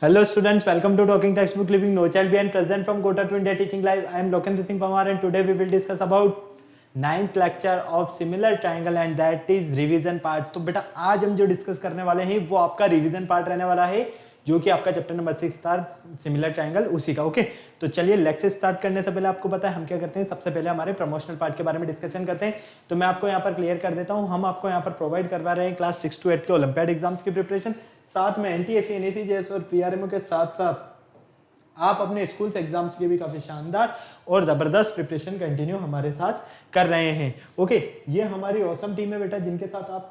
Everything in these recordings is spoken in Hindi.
Hello students, welcome to Talking Textbook Living No Child Behind, present from Kota to India Teaching Live. I am Lokendra Singh Pamar and today we will discuss about 9th lecture of similar triangle and that is revision part. तो बेटा आज हम जो डिस्कस करने वाले हैं वो आपका रिवीजन पार्ट रहने वाला है जो कि आपका चैप्टर नंबर 6 था सिमिलर ट्रायंगल उसी का। ओके, तो चलिए लेक्चर स्टार्ट करने से पहले आपको पता है हम क्या करते हैं, सबसे पहले हमारे प्रमोशनल पार्ट के बारे में डिस्कशन करते हैं। तो मैं आपको यहाँ पर क्लियर कर देता हूँ, हम आपको यहाँ पर प्रोवाइड करवा रहे हैं क्लास 6 to 8 के ओलंपियाड एग्जाम्स की प्रिपरेशन, साथ में एनटीएससी एनएससी जेएस और पीआरएमओ के साथ साथ आप अपने स्कूल एग्जाम्स के भी काफी शानदार और जबरदस्त प्रिपरेशन कंटिन्यू हमारे साथ कर रहे हैं। ओके, ये हमारी ऑसम टीम है बेटा जिनके साथ आप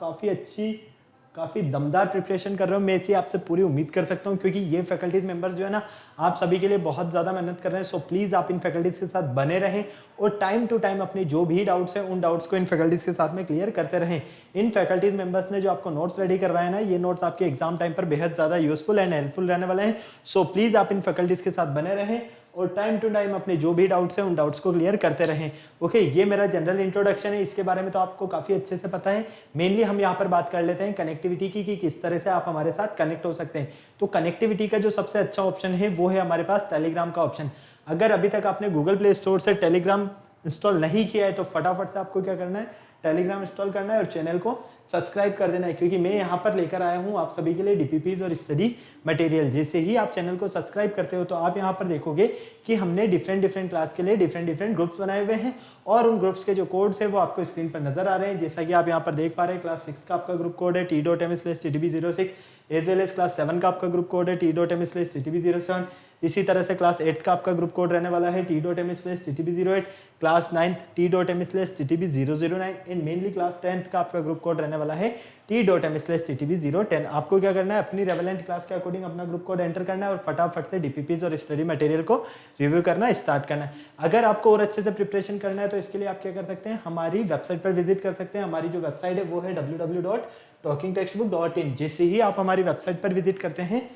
काफी दमदार प्रिपरेशन कर रहे हो। मैं इसी आपसे पूरी उम्मीद कर सकता हूँ क्योंकि ये फैकल्टीज मेंबर्स जो है ना आप सभी के लिए बहुत ज्यादा मेहनत कर रहे हैं। सो प्लीज आप इन फैकल्टीज के साथ बने रहें और टाइम टू टाइम अपने जो भी डाउट्स हैं उन डाउट्स को इन फैकल्टीज के साथ में क्लियर करते रहें। इन फैकल्टीज मेंबर्स ने जो आपको नोट्स रेडी करवाए ना, ये नोट्स आपके एग्जाम टाइम पर बेहद ज्यादा यूजफुल एंड हेल्पफुल रहने वाले हैं। सो प्लीज आप इन फैकल्टीज के साथ बने रहें और टाइम टू टाइम अपने जो भी डाउट्स हैं उन डाउट्स को क्लियर करते रहें। ओके, ये मेरा जनरल इंट्रोडक्शन है, इसके बारे में तो आपको काफी अच्छे से पता है। मेनली हम यहाँ पर बात कर लेते हैं कनेक्टिविटी की कि किस तरह से आप हमारे साथ कनेक्ट हो सकते हैं। तो कनेक्टिविटी का जो सबसे अच्छा ऑप्शन है वो है हमारे पास टेलीग्राम का ऑप्शन। अगर अभी तक आपने गूगल प्ले स्टोर से टेलीग्राम इंस्टॉल नहीं किया है तो फटाफट से आपको क्या करना है, टेलीग्राम इंस्टॉल करना है और चैनल को सब्सक्राइब कर देना है क्योंकि मैं यहाँ पर लेकर आया हूँ आप सभी के लिए डीपीपीज और स्टडी मटेरियल। जैसे ही आप चैनल को सब्सक्राइब करते हो तो आप यहाँ पर देखोगे कि हमने डिफरेंट क्लास के लिए डिफरेंट ग्रुप्स बनाए हुए हैं और उन ग्रुप्स के जो कोड्स है वो आपको स्क्रीन पर नजर आ रहे हैं। जैसा कि आप यहाँ पर देख पा रहे हैं, क्लास 6 का आपका ग्रुप कोड है t.m/ttb06, as well as class 7 का आपका ग्रुप कोड है t.m/ttb07। इसी तरह से क्लास 8 का आपका ग्रुप कोड रहने वाला है t.m/ttb08, class 9 t.m/ttb009 and mainly class 10th का आपका ग्रुप कोड रहने वाला है t.m/ttb010। आपको क्या करना है, अपनी रेवेलेंट क्लास के अकॉर्डिंग अपना ग्रुप कोड एंटर करना है और फटाफट से डीपीपीज और स्टडी मटेरियल को रिव्यू करना स्टार्ट करना है। अगर आपको और अच्छे से प्रिपरेशन करना है तो इसके लिए आप क्या कर सकते हैं, हमारी वेबसाइट पर विजिट कर सकते हैं। हमारी जो वेबसाइट है वो है www.talkingtextbook.in। जैसे ही आप हमारी वेबसाइट पर विजिट करते हैं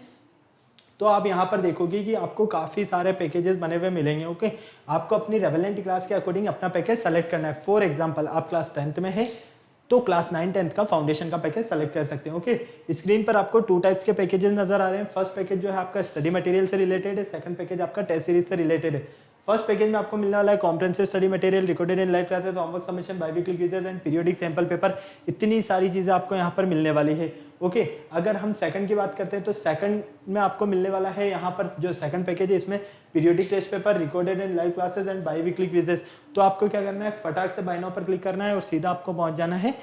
तो आप यहाँ पर देखोगे कि आपको काफी सारे पैकेजेस बने हुए मिलेंगे। ओके, आपको अपनी रेवेलेंट क्लास के अकॉर्डिंग अपना पैकेज सेलेक्ट करना है। फॉर एग्जांपल आप क्लास 10th में है तो क्लास 9 10th का फाउंडेशन का पैकेज सेलेक्ट कर सकते हैं। ओके, स्क्रीन पर आपको 2 टाइप्स के पैकेजेस नजर आ रहे हैं। फर्स्ट पैकेज जो है आपका स्टडी मटेरियल से रिलेटेड है, सेकंड पैकेज आपका टेस्ट सीरीज से रिलेटेड है। फर्स्ट पैकेज में आपको मिलने वाला है comprehensive study material, recorded in live classes, homework submission, biweekly quizzes and periodic sample paper. इतनी सारी चीजें आपको यहाँ पर मिलने वाली है। ओके, अगर हम सेकंड की बात करते हैं तो सेकंड में आपको मिलने वाला है यहाँ पर जो सेकंड पैकेज है इसमें periodic test paper, recorded in live classes and biweekly quizzes. तो आपको क्या करना है, फटाक से बाय नाउ पर क्लिक करना है और सीधा आपको पहुंच जाना है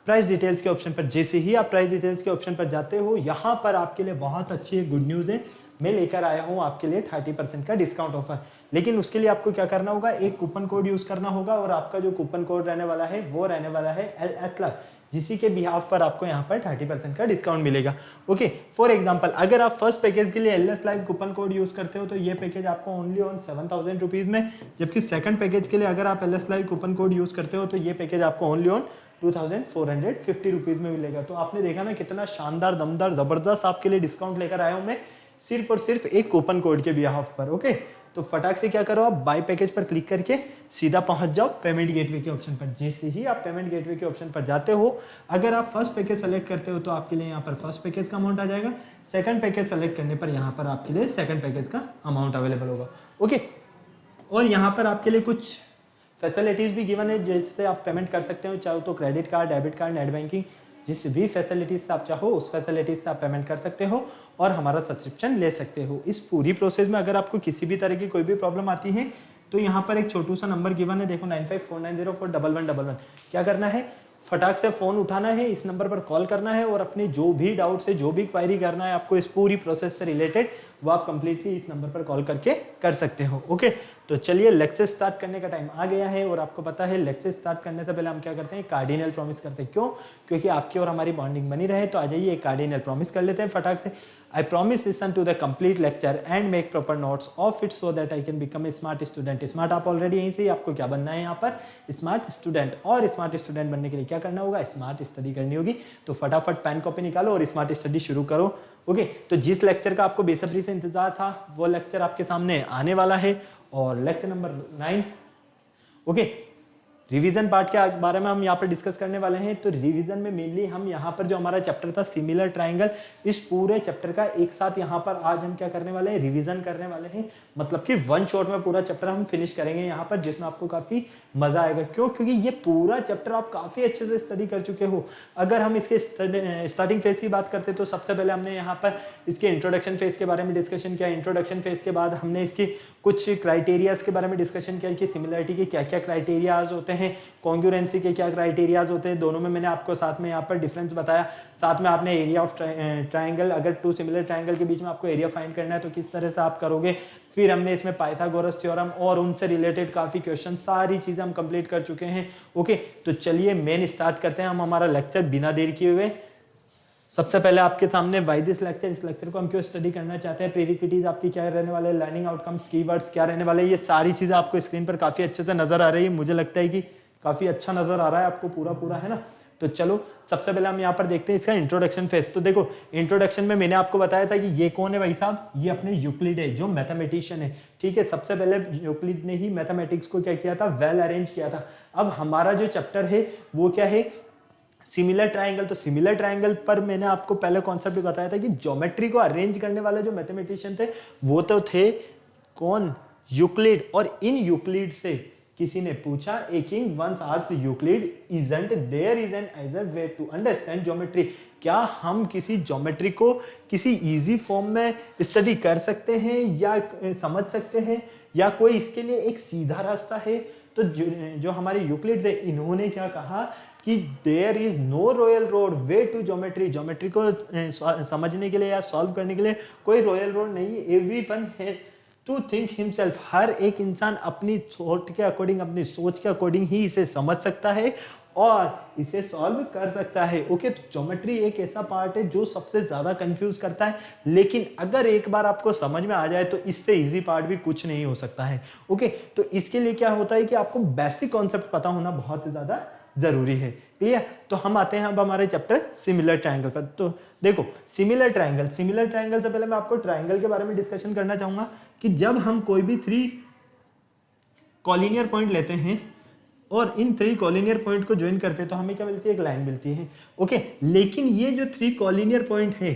प्राइस डिटेल्स के ऑप्शन पर। जैसे ही आप प्राइस डिटेल्स के ऑप्शन पर जाते हो यहाँ पर आपके लिए बहुत अच्छी गुड न्यूज है, मैं लेकर आया हूँ आपके लिए 30% का डिस्काउंट ऑफर। लेकिन उसके लिए आपको क्या करना होगा, एक कूपन कोड यूज करना होगा और आपका जो कूपन कोड रहने वाला है वो रहने वाला है LSLUK, जिसी के बिहाफ पर आपको यहाँ पर 30% का डिस्काउंट मिलेगा। ओके, फॉर एग्जांपल अगर आप फर्स्ट पैकेज के लिए LS live coupon code use करते हो तो ये पैकेज आपको ओनली ऑन 7000 रुपीज में, जबकि सेकंड पैकेज के लिए अगर आप LS live coupon code use करते हो तो ये पैकेज आपको ओनली ऑन 2450 रुपीज में मिलेगा। तो आपने देखा ना कितना शानदार दमदार जबरदस्त आपके लिए डिस्काउंट लेकर आया हूं मैं सिर्फ और सिर्फ एक कूपन कोड के बिहाफ पर। ओके, तो फटाक से क्या करो, आप बाय पैकेज पर क्लिक करके सीधा पहुंच जाओ पेमेंट गेटवे के ऑप्शन पर। जैसे ही आप पेमेंट गेटवे के ऑप्शन पर जाते हो, अगर आप फर्स्ट पैकेज सेलेक्ट करते हो तो आपके लिए यहाँ पर फर्स्ट पैकेज का अमाउंट आ जाएगा, सेकंड पैकेज सेलेक्ट करने पर यहाँ पर आपके लिए सेकंड पैकेज का अमाउंट अवेलेबल होगा। ओके, और यहाँ पर आपके लिए कुछ फैसिलिटीज भी गिवन है जिससे आप पेमेंट कर सकते हो, चाहे तो credit card, debit card, net banking, जिस भी फैसिलिटीज से आप चाहो उस फैसिलिटीज से आप पेमेंट कर सकते हो और हमारा सब्सक्रिप्शन ले सकते हो। इस पूरी प्रोसेस में अगर आपको किसी भी तरह की कोई भी प्रॉब्लम आती है तो यहाँ पर एक छोटू सा नंबर गिवन है, देखो 9549041111। क्या करना है, फटाक से फोन उठाना है, इस नंबर पर कॉल करना है और अपने जो भी डाउट है, जो भी क्वायरी करना है आपको इस पूरी प्रोसेस से रिलेटेड, वो आप कंप्लीटली इस नंबर पर कॉल करके कर सकते हो। ओके, तो चलिए लेक्चर स्टार्ट करने का टाइम आ गया है और आपको पता है लेक्चर स्टार्ट करने से पहले हम क्या करते हैं, कार्डिनल प्रॉमिस करते हैं। क्यों? क्योंकि आपकी और हमारी बॉन्डिंग बनी रहे। तो आ जाइए एक कार्डिनल प्रॉमिस कर लेते हैं फटाक से। I promise listen to the complete lecture and make proper notes of it so that I can become a smart student। Smart आप ऑलरेडी यहीं से, आपको क्या बनना है यहाँ पर, स्मार्ट स्टूडेंट। और स्मार्ट स्टूडेंट बनने के लिए क्या करना होगा, स्मार्ट स्टडी करनी होगी। तो फटाफट पेन कॉपी निकालो और स्मार्ट स्टडी शुरू करो। ओके, तो जिस लेक्चर का आपको बेसब्री से इंतजार था वो लेक्चर आपके सामने आने वाला है और lecture number 9। Okay, revision part के बारे में हम यहाँ पर डिस्कस करने वाले हैं। तो रिवीजन में मेनली हम यहाँ पर जो हमारा चैप्टर था सिमिलर ट्राइंगल, इस पूरे चैप्टर का एक साथ यहाँ पर आज हम क्या करने वाले हैं, रिवीजन करने वाले हैं। मतलब कि वन शॉट में पूरा चैप्टर हम फिनिश करेंगे यहाँ पर, जिसमें आपको काफी मजा आएगा। क्यों? क्योंकि ये पूरा चैप्टर आप काफी अच्छे से स्टडी कर चुके हो। अगर हम इसके स्टार्टिंग फेज की बात करते तो सबसे पहले हमने यहाँ पर इसके इंट्रोडक्शन फेज के बारे में डिस्कशन किया। इंट्रोडक्शन फेज के बाद हमने इसकी कुछ क्राइटेरियाज के बारे में डिस्कशन किया कि सिमिलरिटी के क्या क्या क्राइटेरियाज होते हैं, कॉन्ग्रुएंसी के क्या क्राइटेरियाज होते हैं। दोनों में मैंने आपको साथ में यहाँ पर डिफरेंस बताया। साथ में आपने एरिया ऑफ ट्राइंगल, अगर टू सिमिलर ट्राइंगल के बीच में आपको एरिया फाइंड करना है तो किस तरह से आप करोगे। फिर हमने इसमें पाइथागोरस थ्योरम और उनसे रिलेटेड काफी क्वेश्चन, सारी चीजें हम कंप्लीट कर चुके हैं। ओके, तो चलिए मेन स्टार्ट करते हैं हम हमारा लेक्चर बिना देर किए हुए। सबसे पहले आपके सामने व्हाई दिस लेक्चर, इस लेक्चर को हम क्यों स्टडी करना चाहते हैं, प्रीरिक्विजिट्स आपकी क्या रहने वाले, लर्निंग आउटकम्स, कीवर्ड्स क्या रहने वाले, ये सारी चीजें आपको स्क्रीन पर काफी अच्छे से नजर आ रही है। मुझे लगता है कि काफी अच्छा नजर आ रहा है आपको पूरा, है ना। तो चलो सबसे पहले हम यहाँ पर देखते हैं इसका इंट्रोडक्शन फेज। तो देखो इंट्रोडक्शन में मैंने आपको बताया था कि ये कौन है भाई साहब, ये अपने यूक्लिड है जो मैथमेटिशियन है। ठीक है, सबसे पहले यूक्लिड ने ही मैथमेटिक्स को क्या किया था, वेल अरेंज किया था। अब हमारा जो चैप्टर है वो क्या है, सिमिलर ट्राइंगल। तो सिमिलर ट्राइंगल पर मैंने आपको पहले कॉन्सेप्ट बताया था कि ज्योमेट्री को अरेंज करने वाले जो मैथमेटिशियन थे वो तो थे कौन, यूक्लिड। और इन यूक्लिड से किसी ने पूछा, a king once asked Euclid, isn't there is an other way to understand geometry, क्या हम किसी ज्योमेट्री को किसी इजी फॉर्म में स्टडी कर सकते हैं या समझ सकते हैं, या कोई इसके लिए एक सीधा रास्ता है। तो जो हमारे यूक्लिड थे इन्होंने क्या कहा कि there is no royal road way to geometry, geometry को समझने के लिए या सॉल्व करने के लिए कोई रॉयल रोड नहीं है। Everyone has to think himself, हर एक इंसान अपनी सोच के अकॉर्डिंग, अपनी सोच के अकॉर्डिंग ही इसे समझ सकता है और इसे सॉल्व कर सकता है। ओके, तो ज्योमेट्री एक ऐसा पार्ट है जो सबसे ज्यादा कंफ्यूज करता है, लेकिन अगर एक बार आपको समझ में आ जाए तो इससे इजी पार्ट भी कुछ नहीं हो सकता है। ओके, तो इसके लिए क्या होता है कि आपको बेसिक कॉन्सेप्ट पता होना बहुत ज्यादा जरूरी है। क्लियर? तो हम आते हैं अब हमारे चैप्टर सिमिलर ट्राइंगल पर। तो देखो सिमिलर ट्राइंगल से पहले मैं आपको ट्राइंगल के बारे में डिस्कशन करना चाहूंगा कि जब हम कोई भी 3 कॉलिनियर पॉइंट लेते हैं और इन 3 कॉलिनियर पॉइंट को ज्वाइन करते हैं तो हमें क्या मिलती है, एक लाइन मिलती है। ओके, लेकिन ये जो 3 कॉलिनियर पॉइंट है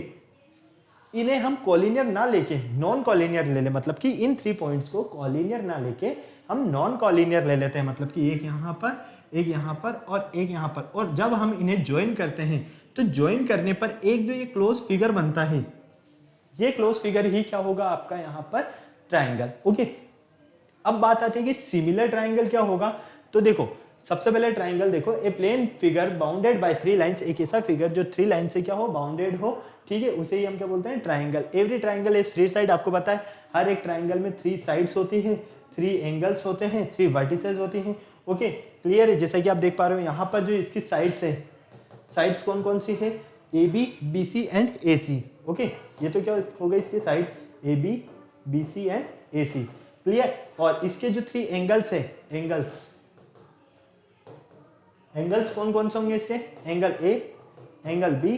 इन्हें हम कॉलिनियर ना लेके नॉन कॉलिनियर ले ले, मतलब कि इन 3 पॉइंट्स को कॉलिनियर ना लेके हम नॉन कॉलिनियर ले लेते हैं। मतलब कि एक यहाँ पर, एक यहाँ पर और एक यहाँ पर, और जब हम इन्हें ज्वाइन करते हैं तो ज्वाइन करने पर एक जो ये क्लोज फिगर बनता है, ये क्लोज फिगर ही क्या होगा आपका यहाँ पर ट्राइंगल। ओके, अब बात आती है कि सिमिलर ट्राइंगल क्या होगा। तो देखो सबसे पहले ट्राइंगल देखो, a plane figure bounded by 3 lines, एक ऐसा फिगर जो 3 लाइन से क्या हो, बाउंडेड हो। ठीक है, उसे ही हम क्या बोलते हैं, triangle. Every triangle is 3 side, आपको पता है हर एक ट्राइंगल में 3 साइड्स होती है, 3 एंगल्स होते हैं, 3 वर्टिसेस होती हैं। ओके, क्लियर है? जैसा कि आप देख पा रहे हो यहाँ पर जो इसकी साइड्स है, साइड्स कौन कौन सी है, A B, B C and A C. Okay, ये तो क्या हो गई इसकी side, A B, B C and A C. Clear? और इसके जो 3 एंगल्स है, एंगल्स कौन कौन से होंगे इसके, angle A, angle B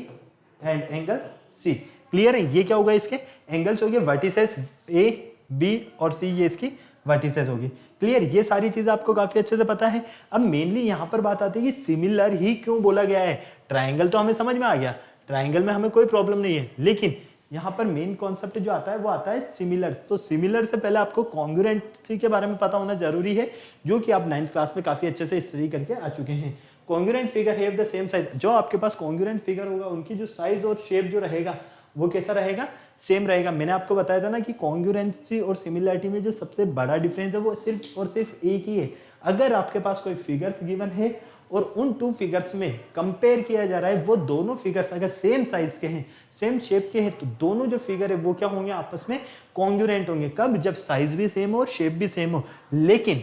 and angle C. Clear है? ये क्या होगा, इसके एंगल्स हो गए, वर्टिसेस ए बी और सी, ये इसकी वर्टिसेस होगी। क्लियर? ये सारी चीजें आपको काफी अच्छे से पता है। अब मेनली यहाँ पर बात आती है कि सिमिलर ही क्यों बोला गया है। ट्राइंगल तो हमें समझ में आ गया, ट्राइंगल में हमें कोई प्रॉब्लम नहीं है, लेकिन यहाँ पर मेन कॉन्सेप्ट जो आता है वो आता है सिमिलर। तो सिमिलर से पहले आपको कॉन्ग्रुएंसी के बारे में पता होना जरूरी है, जो कि आप 9th क्लास में काफी अच्छे से स्टडी करके आ चुके हैं। Congruent figure have the same size, जो आपके पास कॉन्ग्रुएंट फिगर होगा उनकी जो साइज और शेप जो रहेगा वो कैसा रहेगा, सेम रहेगा। मैंने आपको बताया था ना कि कॉन्ग्रुएंसी और सिमिलरिटी में जो सबसे बड़ा डिफरेंस है वो सिर्फ और सिर्फ एक ही है। अगर आपके पास कोई फिगर्स गिवन है और उन 2 फिगर्स में कंपेयर किया जा रहा है, वो दोनों फिगर्स अगर सेम साइज के हैं, सेम शेप के हैं, तो दोनों जो फिगर है वो क्या होंगे, आपस में कॉन्ग्रुएंट होंगे। कब? जब साइज भी सेम हो और शेप भी सेम हो। लेकिन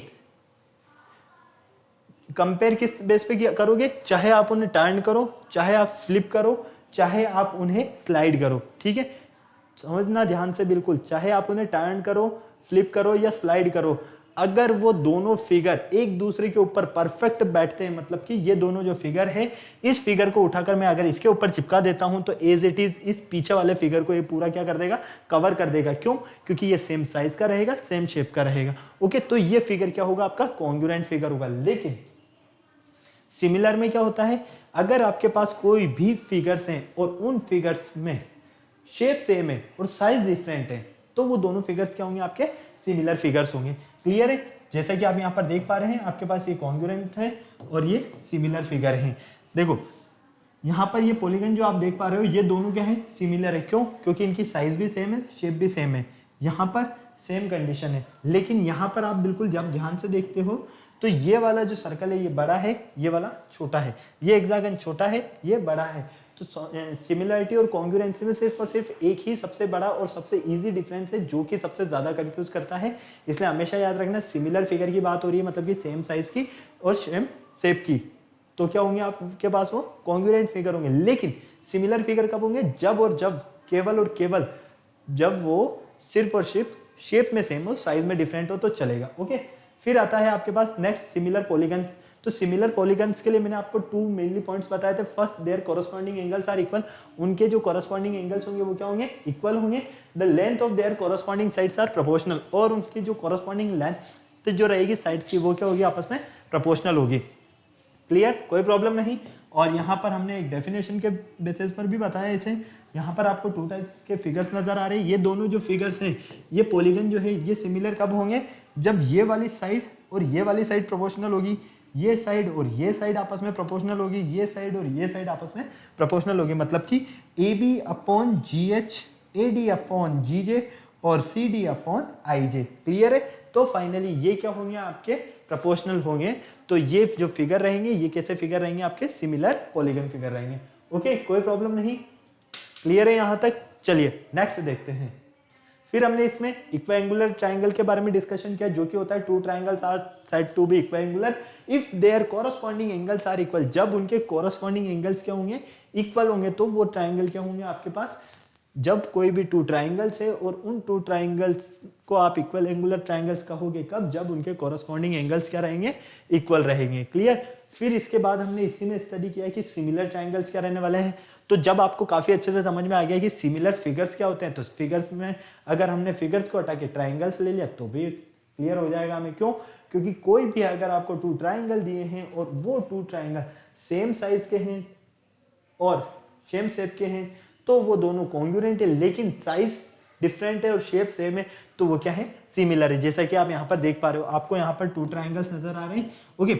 कंपेयर किस बेस पे करोगे, चाहे आप उन्हें टर्न करो, चाहे आप फ्लिप करो, चाहे आप उन्हें स्लाइड करो। ठीक है, समझना ध्यान से बिल्कुल, चाहे आप उन्हें टर्न करो, फ्लिप करो या स्लाइड करो, अगर वो दोनों फिगर एक दूसरे के ऊपर परफेक्ट बैठते हैं, मतलब कि ये दोनों जो फिगर है, इस फिगर को उठाकर मैं अगर इसके ऊपर चिपका देता हूं तो एज इट इज इस पीछे वाले फिगर को ये पूरा क्या कर देगा, कवर कर देगा। क्यों? क्योंकि ये सेम साइज का रहेगा, सेम शेप का रहेगा। ओके, तो ये फिगर क्या होगा, आपका कॉन्ग्रुएंट फिगर होगा। लेकिन सिमिलर में क्या होता है, अगर आपके पास कोई भी फिगर्स हैं और उन फिगर्स में शेप सेम है और साइज डिफरेंट है तो वो दोनों फिगर्स क्या होंगे, आपके सिमिलर फिगर्स होंगे। क्लियर है? जैसा कि आप यहाँ पर देख पा रहे हैं, आपके पास ये कॉन्ग्रुएंट है और ये सिमिलर फिगर है। देखो यहाँ पर ये पॉलीगन जो आप देख पा रहे हो, ये दोनों क्या है, सिमिलर है। क्यों? क्योंकि इनकी साइज भी सेम है, शेप भी सेम है। यहाँ पर सेम कंडीशन है, लेकिन यहाँ पर आप बिल्कुल जब ध्यान से देखते हो तो ये वाला जो सर्कल है ये बड़ा है, ये वाला छोटा है, ये हेक्सागन छोटा है, ये बड़ा है। तो सिमिलरिटी और कॉन्ग्रुएंसी में सिर्फ और सिर्फ एक ही सबसे बड़ा और सबसे इजी डिफरेंस है जो कि सबसे ज्यादा कंफ्यूज करता है। इसलिए हमेशा याद रखना, सिमिलर फिगर की बात हो रही है मतलब कि सेम साइज की और सेम शेप की, तो क्या होंगे आपके पास, वो कॉन्ग्रुएंट फिगर होंगे। लेकिन सिमिलर फिगर कब होंगे, जब और जब, केवल और केवल जब वो सिर्फ और सिर्फ शेप में सेम हो, साइज में डिफरेंट हो तो चलेगा। ओके, फिर आता है आपके पास नेक्स्ट सिमिलर पॉलीगन। तो सिमिलर पॉलीगन्स के लिए मैंने आपको 2 मेनली पॉइंट्स बताए थे। First, their corresponding angles are equal, उनके जो कोरस्पॉन्डिंग एंगल्स होंगे वो क्या होंगे, इक्वल होंगे। The length of their corresponding sides are proportional, और उनकी जो कोरस्पॉन्डिंग लेंथ जो रहेगी साइड्स की वो क्या होगी, आपस में प्रोपोर्शनल होगी। क्लियर? कोई प्रॉब्लम नहीं। और यहाँ पर हमने एक डेफिनेशन के बेसिस पर भी बताया इसे। यहाँ पर आपको 2 टाइप्स के फिगर्स नजर आ रहे हैं। ये दोनों जो फिगर्स हैं, ये पॉलीगन जो है ये सिमिलर कब होंगे, जब ये वाली साइड और ये वाली साइड प्रोपोर्शनल होगी, ये साइड और ये साइड आपस में प्रोपोर्शनल होगी, ये साइड और ये साइड आपस में प्रोपोर्शनल होगी। मतलब कि AB upon GH, AD upon GJ और CD अपॉन IJ। क्लियर है? तो फाइनली ये क्या होंगे, आपके प्रोपोर्शनल होंगे। तो ये जो फिगर रहेंगे ये कैसे फिगर रहेंगे, आपके सिमिलर पॉलीगन फिगर रहेंगे। ओके, कोई प्रॉब्लम नहीं। क्लियर है यहाँ तक? चलिए नेक्स्ट देखते हैं। फिर हमने इसमें इक्विएंगुलर ट्रायंगल के बारे में डिस्कशन किया, जो कि होता है 2 triangles are said to be equiangular if their corresponding angles are equal. जब उनके कोरस्पॉन्डिंग एंगल्स क्या होंगे, इक्वल होंगे, तो वो ट्रायंगल क्या होंगे आपके पास। जब कोई भी 2 ट्रायंगल्स है और उन 2 ट्रायंगल्स को आप इक्वल एंगुलर ट्रायंगल्स कहोगे कब, जब उनके कोरस्पॉन्डिंग एंगल्स क्या रहेंगे, इक्वल रहेंगे। क्लियर? फिर इसके बाद हमने इसी में स्टडी किया कि सिमिलर ट्रायंगल्स क्या रहने वाले हैं। तो जब आपको काफी अच्छे से समझ में आ गया कि सिमिलर फिगर्स क्या होते हैं, तो फिगर्स में अगर हमने फिगर्स को हटा के ट्रायंगल्स ले लिया तो भी क्लियर हो जाएगा हमें। क्यों? क्योंकि कोई भी अगर आपको 2 ट्रायंगल दिए हैं और वो 2 ट्रायंगल सेम साइज के हैं और सेम शेप के हैं तो वो दोनों कॉन्ग्रुएंट है, लेकिन साइज डिफरेंट है और शेप सेम है तो वो क्या है, सिमिलर है। जैसा कि आप यहाँ पर देख पा रहे हो, आपको यहाँ पर 2 ट्रायंगल्स नजर आ रहे हैं। ओके,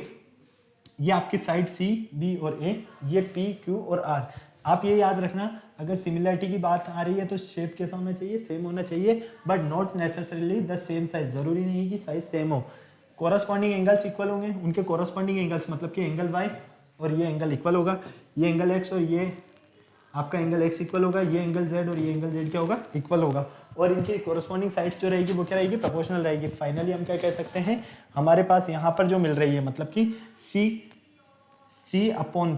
ये आपकी साइड C, B और A, ये P, Q और R। आप ये याद रखना, अगर सिमिलरिटी की बात आ रही है तो शेप कैसा होना चाहिए, सेम होना चाहिए, but not necessarily the same size. जरूरी नहीं कि साइज सेम हो। कोरस्पॉन्डिंग एंगल्स इक्वल होंगे, उनके कोरस्पॉन्डिंग एंगल्स मतलब कि एंगल Y और ये एंगल इक्वल होगा, ये एंगल X और ये आपका एंगल X इक्वल होगा, ये एंगल Z और ये एंगल Z क्या होगा, इक्वल होगा। और इनकी कोरस्पॉन्डिंग साइड्स जो रहेगी वो क्या रहेगी, प्रोपोर्शनल रहेगी। फाइनली हम क्या कह सकते हैं, हमारे पास यहाँ पर जो मिल रही है मतलब कि C upon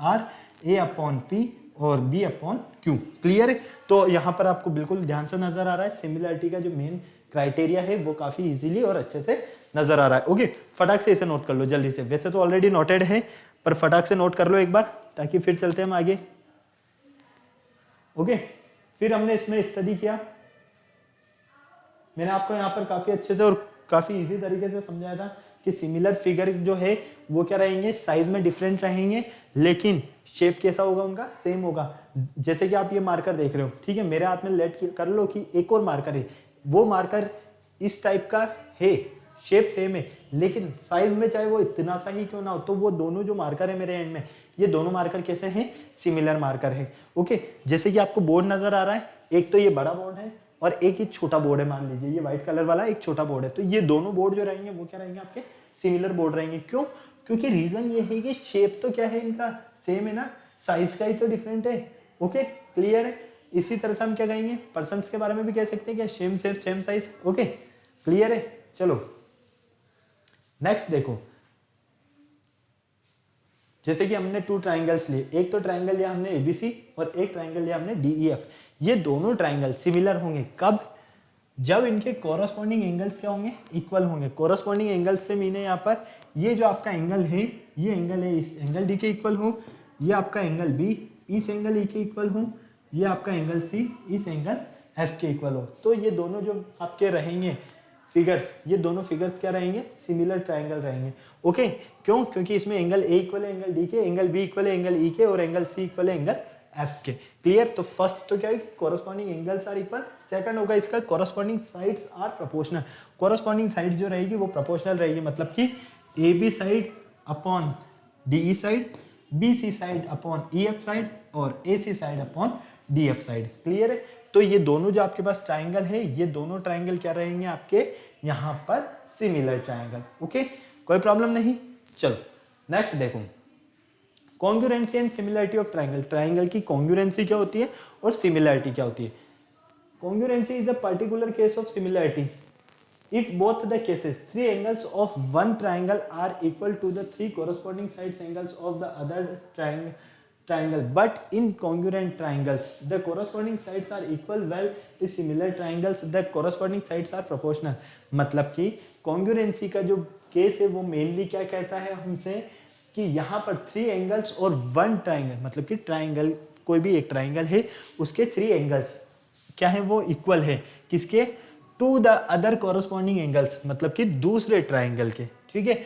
R, A upon P और B अपॉन Q। क्लियर है? तो यहाँ पर आपको बिल्कुल ध्यान से नजर आ रहा है, सिमिलरिटी का जो मेन क्राइटेरिया है वो काफी इजीली और अच्छे से नजर आ रहा है। ओके, फटाक से इसे नोट कर लो जल्दी से। वैसे तो ऑलरेडी नोटेड है पर फटाक से नोट कर लो एक बार, ताकि फिर चलते हैं हम आगे। ओके, फिर हमने इसमें स्टडी किया, मैंने आपको यहाँ पर काफी अच्छे से और काफी इजी तरीके से समझाया था कि सिमिलर फिगर जो है वो क्या रहेंगे, साइज में डिफरेंट रहेंगे, लेकिन शेप कैसा होगा उनका, सेम होगा। जैसे कि आप ये मार्कर देख रहे हो, ठीक है, मेरे हाथ में लेट कर लो कि एक और मार्कर है, वो मार्कर इस टाइप का है, शेप सेम है, लेकिन साइज में चाहे वो इतना सा ही क्यों ना हो, तो वो दोनों जो मार्कर है मेरे एंड में, ये दोनों मार्कर कैसे हैं, सिमिलर मार्कर है। ओके, जैसे कि आपको बोर्ड नजर आ रहा है, एक तो ये बड़ा बोर्ड है और एक ही छोटा बोर्ड है, मान लीजिए ये व्हाइट कलर वाला एक छोटा बोर्ड है, तो ये दोनों बोर्ड जो रहेंगे वो क्या रहेंगे, आपके सिमिलर बोर्ड रहेंगे। क्यों? क्योंकि रीजन ये है कि शेप तो क्या है इनका, सेम है ना, साइज का ही तो डिफरेंट है। ओके, क्लियर है? इसी तरह से हम क्या कहेंगे, पर्सन्स के बारे में भी कह सकते हैं क्या, same shape same size. Okay, clear है? चलो नेक्स्ट देखो, जैसे कि हमने 2 ट्राइंगल्स लिए, एक तो ट्राइंगल लिया हमने ABC और एक ट्राइंगल लिया हमने DEF। ये दोनों ट्राइंगल सिमिलर होंगे कब, जब इनके कोरस्पॉन्डिंग एंगल्स क्या होंगे, इक्वल होंगे। कोरस्पॉन्डिंग एंगल्स से मीन है यहाँ पर ये जो आपका एंगल है, ये एंगल है इस एंगल D के इक्वल हो, ये आपका एंगल B इस एंगल E के इक्वल हो, ये आपका एंगल C इस एंगल F के इक्वल हो। तो ये दोनों जो आपके रहेंगे फिगर्स, ये दोनों फिगर्स क्या रहेंगे, सिमिलर ट्राइंगल रहेंगे। ओके, क्यों, क्योंकि इसमें एंगल ए इक्वल है एंगल डी के, एंगल बी इक्वल है एंगल ई के, और एंगल सी इक्वल है एंगल एफ के। क्लियर। तो फर्स्ट तो क्या है, corresponding angles are equal. Second होगा इसका corresponding sides are proportional. Corresponding sides जो रहेगी वो प्रोपोर्शनल रहेगी, मतलब कि A B side upon D E side, B C side upon E F side, और A C side upon D F side. Clear है। तो ये दोनों जो आपके पास ट्राइंगल है, ये दोनों ट्राइंगल क्या रहेंगे आपके यहाँ पर, सिमिलर ट्राइंगल। ओके, कोई प्रॉब्लम नहीं। चलो नेक्स्ट देखो, congruency and similarity of triangle. Triangle की कॉन्ग्रुएंसी क्या होती है और सिमिलरिटी क्या होती है। Congruency is a particular case of similarity if both the cases three angles of one triangle are equal to the three corresponding sides angles of the other triangle, but in congruent triangles the corresponding sides are equal, while in similar triangles the corresponding sides are proportional। मतलब कि congruency का जो केस है वो मेनली क्या कहता है हमसे कि यहाँ पर थ्री एंगल्स और वन ट्राइंगल, मतलब कि ट्राइंगल, कोई भी एक ट्राइंगल है उसके थ्री एंगल्स क्या है, वो इक्वल है किसके, to the other corresponding angles, मतलब कि दूसरे ट्राइंगल के, ठीक है,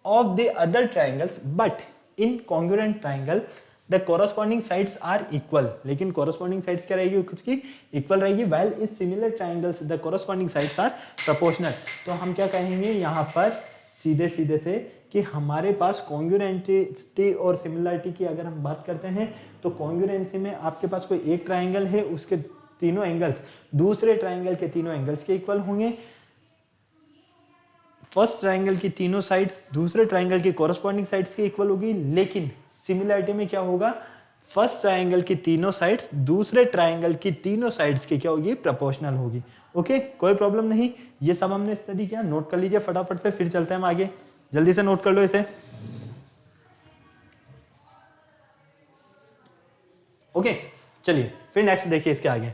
of the other triangles, but in congruent triangle the corresponding sides are equal. लेकिन कॉरस्पॉन्डिंग साइड्स क्या रहेगी, उसकी इक्वल रहेगी, while in similar triangles the corresponding sides are proportional. तो हम क्या कहेंगे यहाँ पर सीधे सीधे से कि हमारे पास कॉन्ग्रुएंटी और सिमिलरिटी की अगर हम बात करते हैं तो कॉन्ग्रुएंसी में आपके पास कोई एक ट्राइंगल है, उसके तीनों एंगल्स दूसरे ट्राइंगल के तीनों एंगल्स के इक्वल होंगे। फर्स्ट ट्राइंगल की तीनों साइड्स दूसरे ट्राइंगल की कॉरस्पॉन्डिंग साइड्स के इक्वल होगी। लेकिन सिमिलरिटी में क्या होगा, फर्स्ट ट्राइंगल की तीनों साइड्स दूसरे ट्राइंगल की तीनों साइड्स की क्या होगी, प्रोपोर्शनल होगी। ओके, कोई प्रॉब्लम नहीं। ये सब हमने स्टडी किया, नोट कर लीजिए फटाफट से, फिर चलते हैं हम आगे। जल्दी से नोट कर लो इसे। ओके, चलिए फिर नेक्स्ट देखिए इसके आगे।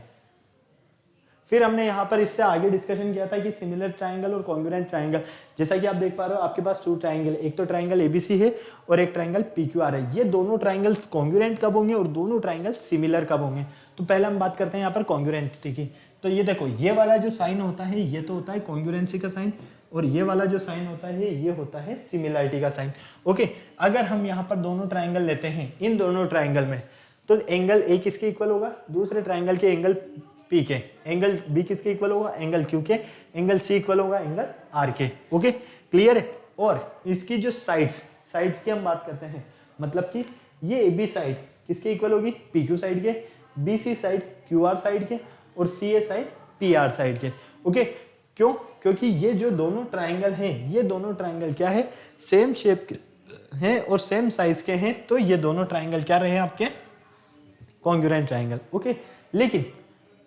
फिर हमने यहाँ पर इससे आगे डिस्कशन किया था कि सिमिलर ट्राइंगल और कॉन्ग्रुएंट ट्राइंगल। जैसा कि आप देख पा रहे हो आपके पास टू ट्राइंगल, एक तो ट्राइंगल एबीसी है और एक ट्राइंगल पीक्यूआर है। ये दोनों ट्राइंगल्स कॉन्ग्रुएंट कब होंगे और दोनों ट्राइंगल सिमिलर कब होंगे। तो पहले हम बात करते हैं यहाँ पर कॉन्ग्रुएंटिटी की। तो ये देखो, ये वाला जो साइन होता है ये तो होता है कॉन्ग्रुएंसी का साइन, और ये वाला जो साइन होता है ये होता है सिमिलरिटी का साइन। ओके, अगर हम यहाँ पर दोनों ट्राइंगल लेते हैं, इन दोनों ट्राइंगल में तो एंगल ए किसके इक्वल होगा, दूसरे ट्राइंगल के एंगल पी के, एंगल बी किसके इक्वल होगा, एंगल क्यू के, एंगल सी इक्वल होगा एंगल आर के। ओके, क्लियर है। और इसकी जो साइड्स की हम बात करते हैं, मतलब कि ये ए बी साइड किसके इक्वल होगी, पी क्यू साइड के, B C side Q R side के, और C A side P R side के। ओके, क्यों, क्योंकि ये जो दोनों ट्राइंगल हैं, ये दोनों ट्राइंगल क्या है, सेम शेप के हैं और सेम साइज के हैं। तो ये दोनों ट्राइंगल क्या रहे आपके, कॉन्ग्रुएंट ट्राइंगल। ओके, लेकिन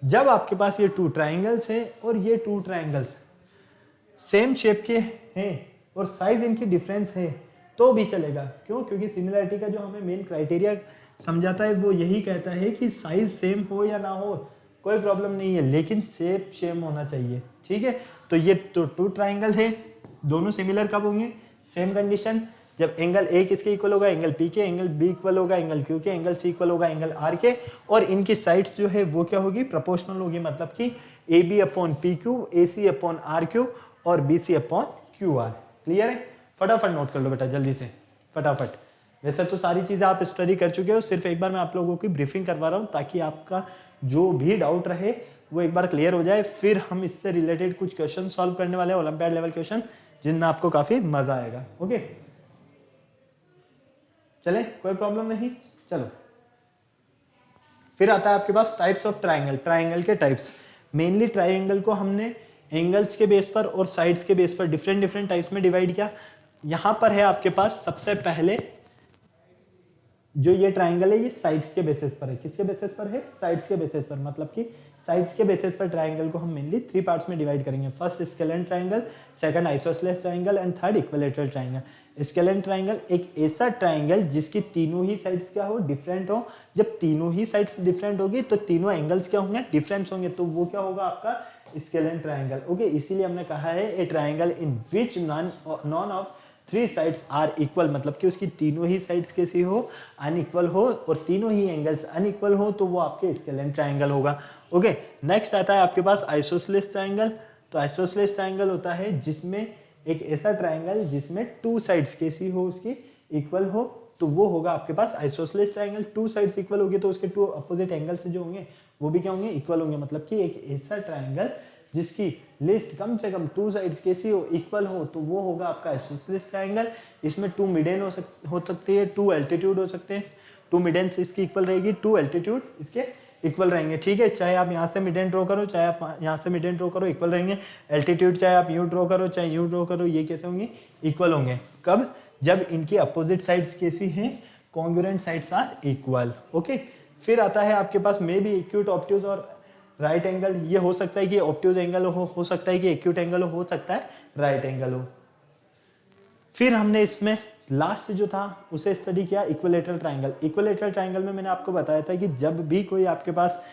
जब आपके पास ये टू ट्राइंगल्स हैं और ये टू ट्राइंगल्स सेम शेप के हैं और साइज इनकी डिफरेंस है तो भी चलेगा। क्यों, क्योंकि सिमिलरिटी का जो हमें मेन क्राइटेरिया समझाता है वो यही कहता है कि साइज सेम हो या ना हो कोई प्रॉब्लम नहीं है, लेकिन शेप सेम होना चाहिए। ठीक है, तो ये तो टू ट्राइंगल है, दोनों सिमिलर कब होंगे, सेम कंडीशन, जब एंगल ए किसके इक्वल होगा, एंगल पी के, एंगल बी इक्वल होगा एंगल क्यू के, एंगल सी इक्वल होगा एंगल आर के, और इनकी साइड्स जो है वो क्या होगी, प्रोपोर्शनल होगी। मतलब कि A B upon P Q, A C upon R Q, और B C upon Q R. Clear है। फटाफट नोट कर लो बेटा जल्दी से, फटाफट। वैसे तो सारी चीज़ें आप स्टडी कर चुके हो, सिर्फ एक बार मैं आप लोगों की ब्रीफिंग करवा रहा हूँ ताकि आपका जो भी डाउट रहे वो एक बार क्लियर हो जाए। फिर हम इससे रिलेटेड कुछ क्वेश्चन सॉल्व करने वाले हैं, ओलंपियाड लेवल क्वेश्चन, जिनमें आपको काफ़ी मजा आएगा। ओके, चले, कोई प्रॉब्लम नहीं। चलो, फिर आता है आपके पास टाइप्स ऑफ ट्राइंगल। ट्राइंगल के टाइप्स, मेनली ट्राइंगल को हमने एंगल्स के बेस पर और साइड्स के बेस पर डिफरेंट टाइप्स में डिवाइड किया। यहां पर है आपके पास सबसे पहले जो ये ट्राइंगल है, ये साइड्स के बेसिस पर है। किसके बेसिस पर है, साइड्स के बेसिस पर। मतलब कि साइड्स के बेसिस पर ट्राइंगल को हम मेनली थ्री पार्ट्स में डिवाइड करेंगे। First scalene triangle, second isosceles triangle, and third equilateral triangle. Scalene triangle एक ऐसा ट्राइंगल जिसकी तीनों ही साइड्स क्या हो, डिफरेंट हो। जब तीनों ही साइड्स डिफरेंट होगी तो तीनों एंगल्स क्या होंगे, डिफरेंस होंगे, तो वो क्या होगा आपका स्केलेन ट्राइंगल। ओके, इसीलिए हमने कहा है a triangle in which none of three sides are equal, मतलब कि उसकी तीनों ही साइड्स कैसी हो, अनइक्वल हो, और तीनों ही एंगल्स अनइक्वल हो, तो वो आपके स्केलेन ट्राइंगल होगा। ओके, नेक्स्ट आता है आपके पास आइसोसेलेस ट्राइंगल। तो आइसोसेलेस ट्राइंगल होता है जिसमें एक ऐसा ट्राइंगल जिसमें टू साइड्स कैसी हो उसकी इक्वल हो, तो वो होगा आपके पास isosceles triangle. Two sides equal होगी तो उसके टू अपोजिट एंगल से जो होंगे वो भी क्या होंगे, इक्वल होंगे। मतलब कि एक ऐसा ट्राइंगल जिसकी लिस्ट कम से कम टू साइड्स कैसी हो, इक्वल हो, तो वो होगा आपका आइसोसेलेस ट्राइंगल। इसमें टू मिड हो सकती है, टू एल्टीट्यूड हो सकते हैं, टू मिड एंड्स इसकी इक्वल रहेगी, टू एल्टीट्यूड इसके इक्वल रहेंगे। ठीक है, चाहे आप यहाँ से मिड एंड ड्रॉ करो, चाहे आप यहाँ से मिड एंड ड्रॉ करो, इक्वल रहेंगे। एल्टीट्यूड चाहे आप यू ड्रॉ करो चाहे यू ड्रॉ करो, ये कैसे होंगे, इक्वल होंगे। कब, जब इनकी अपोजिट साइड्स कैसी हैं, congruent sides are equal. Okay, फिर आता है आपके पास मे बी एक्यूट, ऑब्ट्यूज और राइट एंगल। ये हो सकता है कि ऑब्ट्यूज एंगल हो सकता है कि एक्यूट एंगल हो सकता है राइट एंगल हो। फिर हमने इसमें लास्ट जो था उसे स्टडी किया इक्विलेटरल ट्राइंगल। इक्विलेटरल ट्राइंगल में मैंने आपको बताया था कि जब भी कोई आपके पास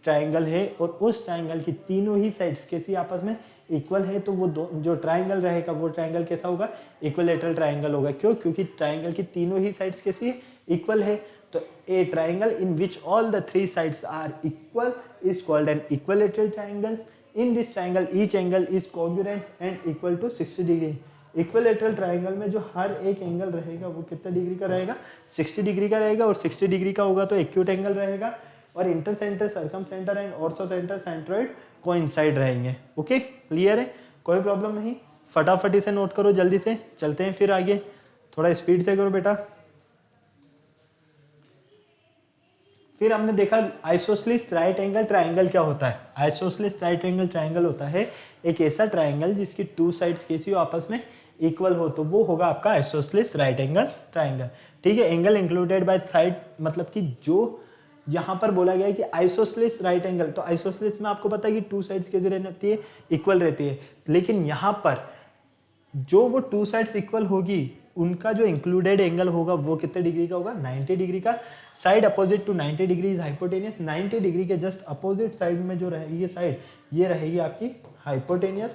ट्राइंगल है और उस ट्राइंगल की तीनों ही साइड्स कैसी आपस में इक्वल है, तो वो जो ट्राइंगल रहेगा वो ट्राइंगल कैसा होगा, इक्विलेटरल ट्राइंगल होगा। क्यों, क्योंकि ट्राइंगल की तीनों ही साइड्स कैसी है, इक्वल है। तो a triangle in which all the three sides are equal is called an equilateral triangle. In this triangle each angle is congruent and equal to 60 degree. Equilateral triangle में जो हर एक एंगल रहेगा वो कितना डिग्री का रहेगा, 60 डिग्री का रहेगा। और 60 डिग्री का होगा तो एक्यूट एंगल रहेगा, और inter centre, circum centre and ortho centre, centroid coincide रहेंगे। ओके, क्लियर है, कोई प्रॉब्लम नहीं। फटाफट इसे नोट करो, जल्दी से चलते हैं फिर आगे, थोड़ा स्पीड से करो बेटा। फिर हमने देखा आइसोसेलेस राइट एंगल ट्राइंगल क्या होता है। आइसोसेलेस राइट एंगल ट्राइंगल होता है एक ऐसा ट्राइंगल जिसकी टू साइड्स कैसी हो, आपस में इक्वल हो, तो वो होगा आपका आइसोसेलेस राइट एंगल ट्राइंगल। ठीक है, एंगल इंक्लूडेड बाय साइड, मतलब कि जो यहाँ पर बोला गया है कि आइसोसेलेस राइट एंगल, तो आइसोसेलेस में आपको पता है कि टू साइड्स कैसी रहती है, इक्वल रहती है। लेकिन यहाँ पर जो वो टू साइड्स इक्वल होगी उनका जो इंक्लूडेड एंगल होगा वो कितने डिग्री का होगा, 90 डिग्री का। Side opposite to 90 degree is hypotenuse. 90 degree के जस्ट अपोजिट साइड में जो रहेगी ये साइड, ये रहेगी आपकी हाइपोटेनियस।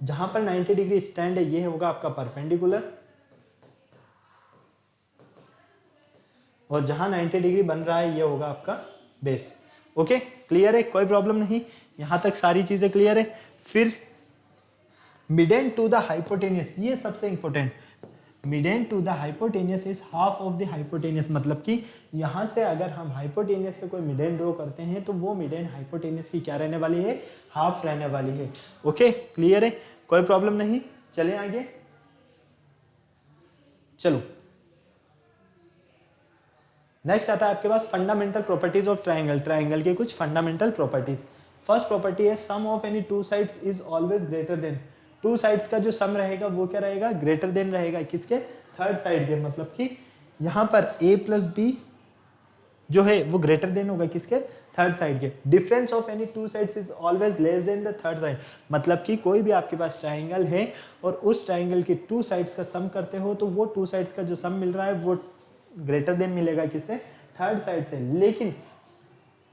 जहां पर 90 डिग्री स्टैंड है ये होगा आपका परपेंडिकुलर, और जहां 90 डिग्री बन रहा है ये होगा आपका बेस। ओके, क्लियर है, कोई प्रॉब्लम नहीं, यहां तक सारी चीजें क्लियर है। फिर मिड टू द हाइपोटेनियस, ये सबसे important, mid to the hypotenuse is half of the hypotenuse. मतलब कि यहां से अगर हम हाइपोटेनियस से कोई मिड ड्रॉ करते हैं तो वो मिड हाइपोटेनियस की क्या रहने वाली है, हाफ रहने वाली है। ओके, क्लियर है, कोई प्रॉब्लम नहीं, चले आगे। चलो नेक्स्ट आता है आपके पास fundamental properties of triangle. Triangle के कुछ फंडामेंटल प्रॉपर्टीज। फर्स्ट प्रॉपर्टी है sum of any two sides is always greater than. Two sides का जो सम रहेगा वो क्या रहेगा, ग्रेटर देन रहेगा, किसके, थर्ड साइड के। मतलब कि यहाँ पर a प्लस बी जो है वो ग्रेटर देन होगा किसके, थर्ड साइड के। Difference of any two sides is always less than the third side. मतलब कि कोई भी आपके पास ट्राइंगल है और उस ट्राइंगल की टू साइड्स का सम करते हो तो वो टू साइड्स का जो सम मिल रहा है वो ग्रेटर देन मिलेगा किससे, थर्ड साइड से। लेकिन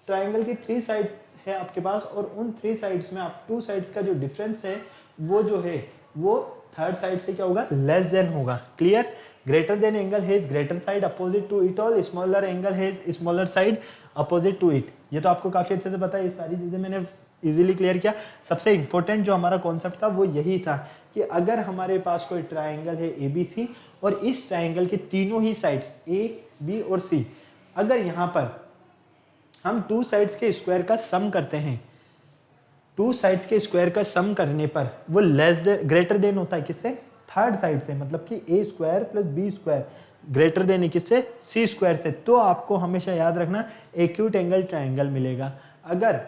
ट्राइंगल की थ्री साइड है आपके पास और उन थ्री साइड्स में आप टू साइड्स का जो डिफरेंस है वो जो है वो थर्ड साइड से क्या होगा, लेस देन होगा। Clear, greater than angle has greater side opposite to it all, smaller angle has smaller side opposite to it. ये तो आपको काफी अच्छे से पता है, ये सारी चीजें मैंने इजीली क्लियर किया। सबसे इंपॉर्टेंट जो हमारा कॉन्सेप्ट था वो यही था कि अगर हमारे पास कोई ट्राइंगल है ABC और इस ट्राइंगल के तीनों ही साइड्स A, B और C, अगर यहाँ पर हम टू साइड्स के स्क्वायर का सम करते हैं, टू साइड्स के स्क्वायर का सम करने पर वो लेस देन ग्रेटर देन होता है किससे, थर्ड साइड से। मतलब कि A square plus B square greater than है किससे, C स्क्वायर से। तो आपको हमेशा याद रखना एक्यूट एंगल ट्राइंगल मिलेगा। अगर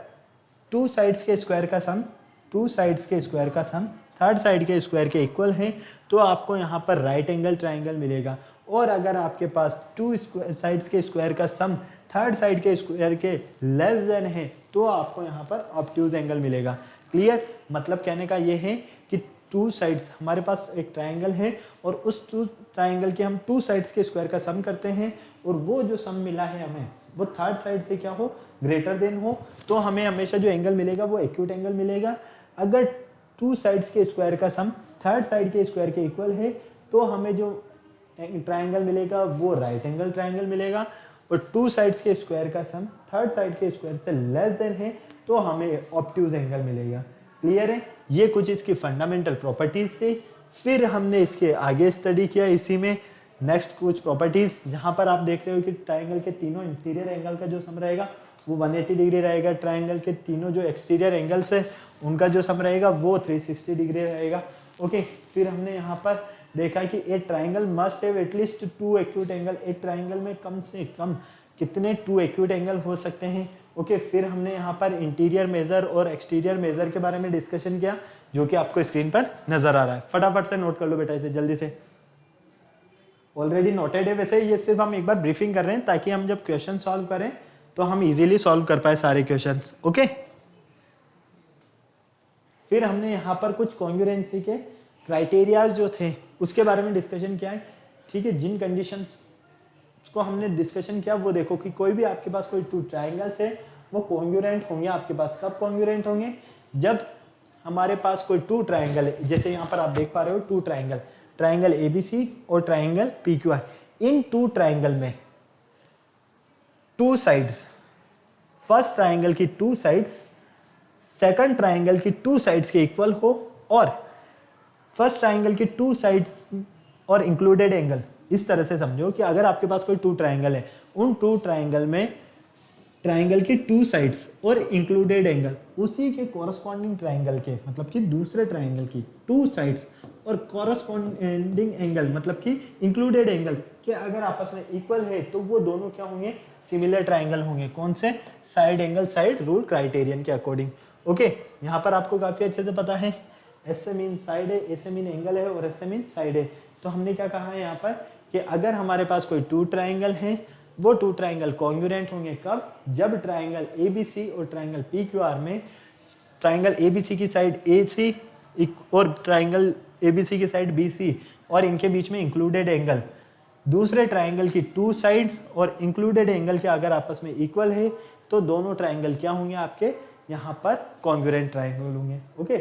टू साइड्स के स्क्वायर का सम, टू साइड्स के स्क्वायर का सम थर्ड साइड के स्क्वायर के इक्वल है तो आपको यहाँ पर राइट एंगल ट्राइंगल मिलेगा। और अगर आपके पास टू साइड्स के स्क्वायर का सम थर्ड साइड के स्क्वायर के लेस देन है तो आपको यहाँ पर ऑब्ट्यूज एंगल मिलेगा। क्लियर, मतलब कहने का ये है कि टू साइड्स, हमारे पास एक ट्राइंगल है और उस टू ट्राइंगल के हम टू साइड्स के स्क्वायर का सम करते हैं और वो जो सम मिला है हमें वो थर्ड साइड से क्या हो, ग्रेटर देन हो, तो हमें हमेशा जो एंगल मिलेगा वो एक्यूट एंगल मिलेगा। अगर टू साइड्स के स्क्वायर का सम थर्ड साइड के स्क्वायर के इक्वल है तो हमें जो ट्राइंगल मिलेगा वो राइट एंगल ट्राइंगल मिलेगा। और टू साइड्स के स्क्वायर का सम थर्ड साइड के स्क्वायर से लेस देन है तो हमें ऑब्ट्यूज एंगल मिलेगा। क्लियर है? ये कुछ इसकी फंडामेंटल प्रॉपर्टीज थी। फिर हमने इसके आगे स्टडी किया इसी में नेक्स्ट कुछ प्रॉपर्टीज, जहां पर आप देख रहे हो कि ट्राइंगल के तीनों इंटीरियर एंगल का जो सम रहेगा वो 180 डिग्री रहेगा। ट्राइंगल के तीनों जो एक्सटीरियर एंगल्स है उनका जो सम रहेगा वो 360 डिग्री रहेगा। ओके, फिर हमने यहाँ पर देखा कि एक triangle must have at least 2 acute angle. एक ट्राइंगल में कम से कम कितने 2 एक्यूट एंगल हो सकते हैं। ओके, फिर हमने यहाँ पर इंटीरियर मेजर और एक्सटीरियर मेजर के बारे में डिस्कशन किया, जो कि आपको स्क्रीन पर नजर आ रहा है। फटाफट से नोट कर लो बेटा इसे जल्दी से। ऑलरेडी नोटेड है, वैसे ये सिर्फ हम एक बार ब्रीफिंग कर रहे हैं ताकि हम जब क्वेश्चन सॉल्व करें तो हम इजीली सॉल्व कर पाए सारे क्वेश्चंस। ओके, फिर हमने यहाँ पर कुछ कॉन्ग्रुएंसी के क्राइटेरियाज जो थे उसके बारे में डिस्कशन किया है। ठीक है, जिन कंडीशंस को हमने डिस्कशन किया वो देखो कि कोई भी आपके पास कोई 2 ट्राइंगल्स है वो कॉन्ग्रुएंट होंगे आपके पास। कब कॉन्ग्रुएंट होंगे? जब हमारे पास कोई 2 ट्राइंगल है, जैसे यहाँ पर आप देख पा रहे हो 2 ट्राइंगल, ट्राइंगल ABC और ट्राइंगल PQR। इन 2 ट्राइंगल में 2 साइड्स, फर्स्ट ट्राइंगल की 2 साइड्स सेकंड ट्राइंगल की 2 साइड्स के इक्वल हो और फर्स्ट ट्राइंगल की 2 साइड्स और इंक्लूडेड एंगल। इस तरह से समझो कि अगर आपके पास कोई 2 ट्राइंगल है, उन 2 ट्राइंगल में ट्राइंगल की 2 साइड्स और इंक्लूडेड एंगल उसी के कॉरस्पॉन्डिंग ट्राइंगल के, मतलब कि दूसरे ट्राइंगल की 2 साइड्स और कॉरस्पॉन्डिंग एंगल मतलब कि इंक्लूडेड एंगल के अगर आपस में इक्वल है तो वो दोनों क्या होंगे? सिमिलर ट्राइंगल होंगे। कौन से? Side angle side rule criterion के अकॉर्डिंग। ओके, यहाँ पर आपको काफी अच्छे से पता है एस से मीन साइड है, ए से मीन एंगल है और एस से मीन साइड है। तो हमने क्या कहा है यहाँ पर कि अगर हमारे पास कोई 2 ट्राइंगल है वो 2 ट्राइंगल कॉन्ग्रुएंट होंगे। कब? जब ट्राइंगल ABC और ट्राइंगल PQR में ट्राइंगल ABC की साइड AC और ट्राइंगल ABC की साइड BC और इनके बीच में इंक्लूडेड एंगल दूसरे ट्राइंगल की 2 साइड्स और इंक्लूडेड एंगल के अगर आपस में इक्वल है तो दोनों ट्राइंगल क्या होंगे? आपके यहाँ पर कॉन्ग्रुएंट ट्राइंगल होंगे। ओके,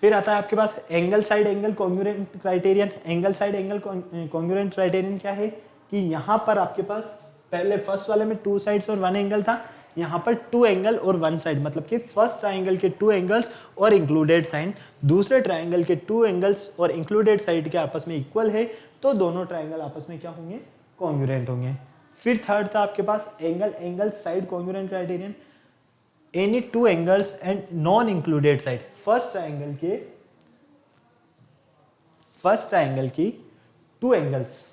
फिर आता है आपके पास angle side angle congruent criterion. Angle side angle congruent criterion क्या है कि यहाँ पर आपके पास पहले फर्स्ट वाले में 2 साइड्स और 1 एंगल था, यहाँ पर 2 एंगल और 1 साइड, मतलब कि फर्स्ट ट्राइंगल के 2 एंगल्स और इंक्लूडेड साइड दूसरे ट्राइंगल के 2 एंगल्स और इंक्लूडेड साइड के आपस में इक्वल है तो दोनों ट्राइंगल आपस में क्या होंगे? कॉन्ग्रुएंट होंगे। फिर थर्ड था आपके पास angle side congruent criterion. Any 2 angles and non included side. First triangle की 2 एंगल्स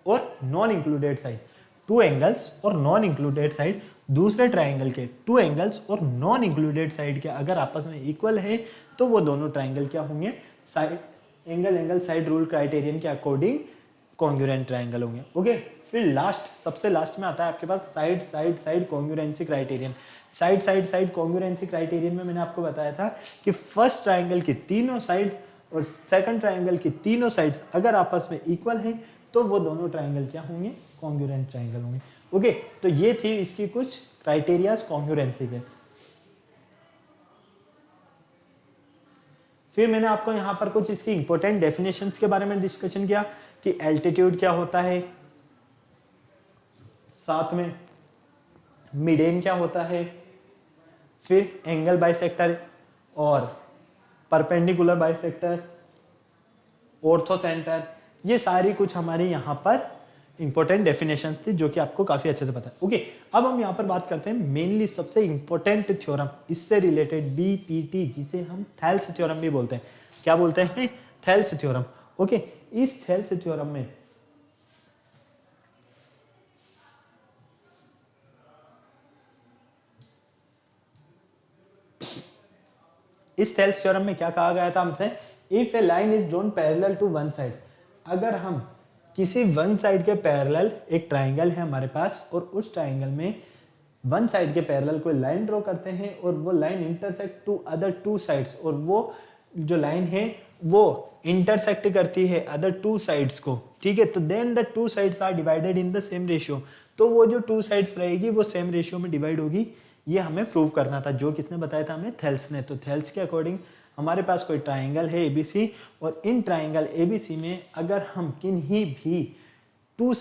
और नॉन इंक्लूडेड साइड, 2 एंगल्स और नॉन इंक्लूडेड साइड दूसरे ट्राइंगल के 2 एंगल्स और नॉन इंक्लूडेड साइड के अगर आपस में इक्वल है तो वो दोनों ट्राइंगल क्या होंगे? Side angle side rule criterion के अकॉर्डिंग कॉन्ग्रुएंट ट्राइंगल होंगे। ओके, फिर सबसे लास्ट में आता है आपके पास side congruency criterion. Side congruency criterion में मैंने आपको बताया था कि फर्स्ट ट्राइंगल की तीनों साइड और सेकंड ट्राइंगल की तीनों साइड्स अगर आपस में इक्वल है तो वो दोनों ट्राइंगल क्या होंगे? कॉन्ग्रुएंट ट्राइंगल होंगे। ओके, तो ये थी इसकी कुछ क्राइटेरियाज कॉन्ग्रुएंसी के। फिर मैंने आपको यहाँ पर कुछ इसकी इंपॉर्टेंट डेफिनेशंस के बारे में डिस्कशन किया कि एल्टीट्यूड क्या होता है, साथ में मिडेन क्या होता है, फिर एंगल बाइसेक्टर और परपेंडिकुलर बाइसेक्टर, ऑर्थो सेंटर, ये सारी कुछ हमारी यहाँ पर इंपॉर्टेंट डेफिनेशंस थी जो कि आपको काफी अच्छे से पता है। ओके, अब हम यहाँ पर बात करते हैं मेनली सबसे इंपॉर्टेंट थ्योरम इससे रिलेटेड BPT, जिसे हम थेल्स थ्योरम भी बोलते हैं। क्या बोलते हैं? Thales theorem. ओके, इस थेल्स थ्योरम में क्या कहा गया था हमसे? If a line is drawn parallel to one side, अगर हम किसी वन साइड के पैरेलल, एक ट्राइंगल है हमारे पास और उस ट्राइंगल में वन साइड के पैरेलल कोई लाइन ड्रॉ करते हैं और वो line intersect to other 2 sides और वो जो लाइन है वो इंटरसेक्ट करती है अदर 2 साइड्स को। ठीक है, तो then the 2 sides are divided in the same ratio. तो वो जो 2 साइड्स रहेगी वो सेम रेशियो में डिवाइड होगी। ये हमें प्रूव करना था। जो किसने बताया था? हमें थेल्स ने। तो थेल्स के अकॉर्डिंग हमारे पास कोई ट्राइंगल है ABC और इन ट्राइंगल ABC में अगर हम किन्हीं भी टू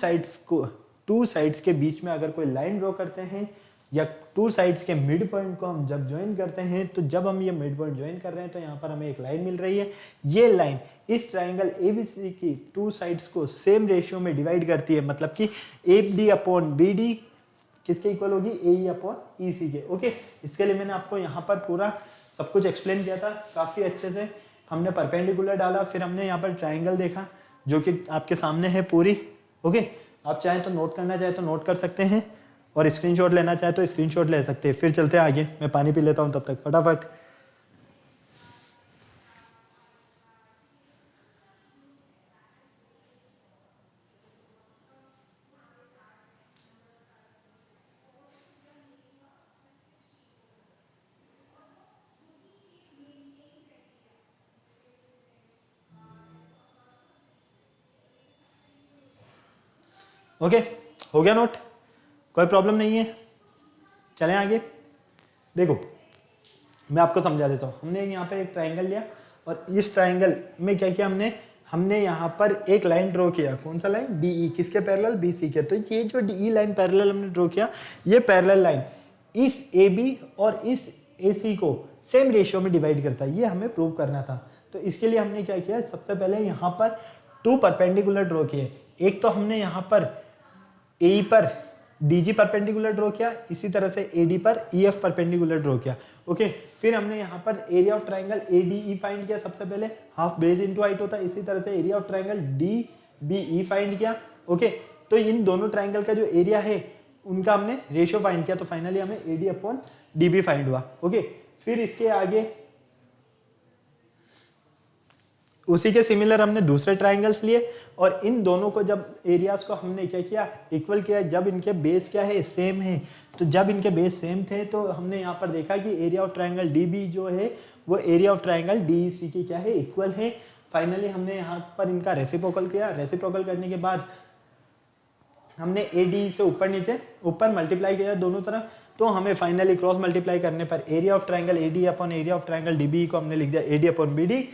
साइड्स के बीच में अगर कोई लाइन ड्रॉ करते हैं या टू साइड्स के मिड पॉइंट को हम जब ज्वाइन करते हैं, तो जब हम ये मिड पॉइंट ज्वाइन कर रहे हैं तो यहाँ पर हमें एक लाइन मिल रही है। ये लाइन इस ट्राइंगल एबीसी की टू साइड्स को सेम रेशियो में डिवाइड करती है, मतलब कि एडी अपॉन बीडी किसके इक्वल होगी, ए अपॉन ईसी के। ओके, इसके लिए मैंने आपको यहाँ पर पूरा सब कुछ एक्सप्लेन किया था काफ़ी अच्छे से। हमने परपेंडिकुलर डाला, फिर हमने यहाँ पर ट्राइंगल देखा जो कि आपके सामने है पूरी। ओके, आप चाहें तो नोट करना चाहे तो नोट कर सकते हैं और स्क्रीनशॉट लेना चाहे तो स्क्रीनशॉट ले सकते हैं। फिर चलते हैं आगे, मैं पानी पी लेता हूँ तब तक फटाफट। ओके, हो गया नोट, कोई प्रॉब्लम नहीं है। चलें आगे। देखो मैं आपको समझा देता हूँ। हमने यहाँ पर एक ट्राइंगल लिया और इस ट्राइंगल में क्या किया हमने यहाँ पर एक लाइन ड्रॉ किया। कौन सा लाइन, डीई, किसके पैरेलल, बीसी के। तो ये जो डीई लाइन पैरेलल हमने ड्रॉ किया, ये पैरेलल लाइन इस एबी और इस एसी को सेम रेशियो में डिवाइड करता है, ये हमें प्रूव करना था। तो इसके लिए हमने क्या किया, सबसे पहले यहाँ पर टू परपेंडिकुलर ड्रॉ किए। एक तो हमने यहाँ पर ए पर डीजी परपेंडिकुलर ड्रॉ किया, इसी तरह से एडी पर ईएफ परपेंडिकुलर ड्रॉ किया। ओके, फिर हमने यहाँ पर area of triangle ADE find किया। सबसे पहले हाफ बेस इनटू हाइट होता है, इसी तरह से area of triangle DBE find किया। ओके, तो इन दोनों ट्राइंगल का जो एरिया है उनका हमने रेशियो फाइंड किया, तो फाइनली हमें एडी अपॉन डीबी फाइंड हुआ। ओके, फिर इसके आगे उसी के सिमिलर हमने दूसरे ट्राइंगल्स लिए और इन दोनों को जब एरियाज को हमने क्या किया, इक्वल किया। जब इनके बेस क्या है, सेम है, तो जब इनके बेस सेम थे तो हमने यहाँ पर देखा कि एरिया ऑफ ट्राइंगल डीबी जो है वो एरिया ऑफ ट्राइंगल डीसी की क्या है, इक्वल है। फाइनली हमने यहाँ पर इनका रेसिप्रोकल किया। रेसिप्रोकल करने के बाद हमने एडी से ऊपर मल्टीप्लाई किया दोनों तरफ, तो हमें फाइनली क्रॉस मल्टीप्लाई करने पर area of triangle AD upon area of triangle DB को हमने लिख दिया AD upon BD.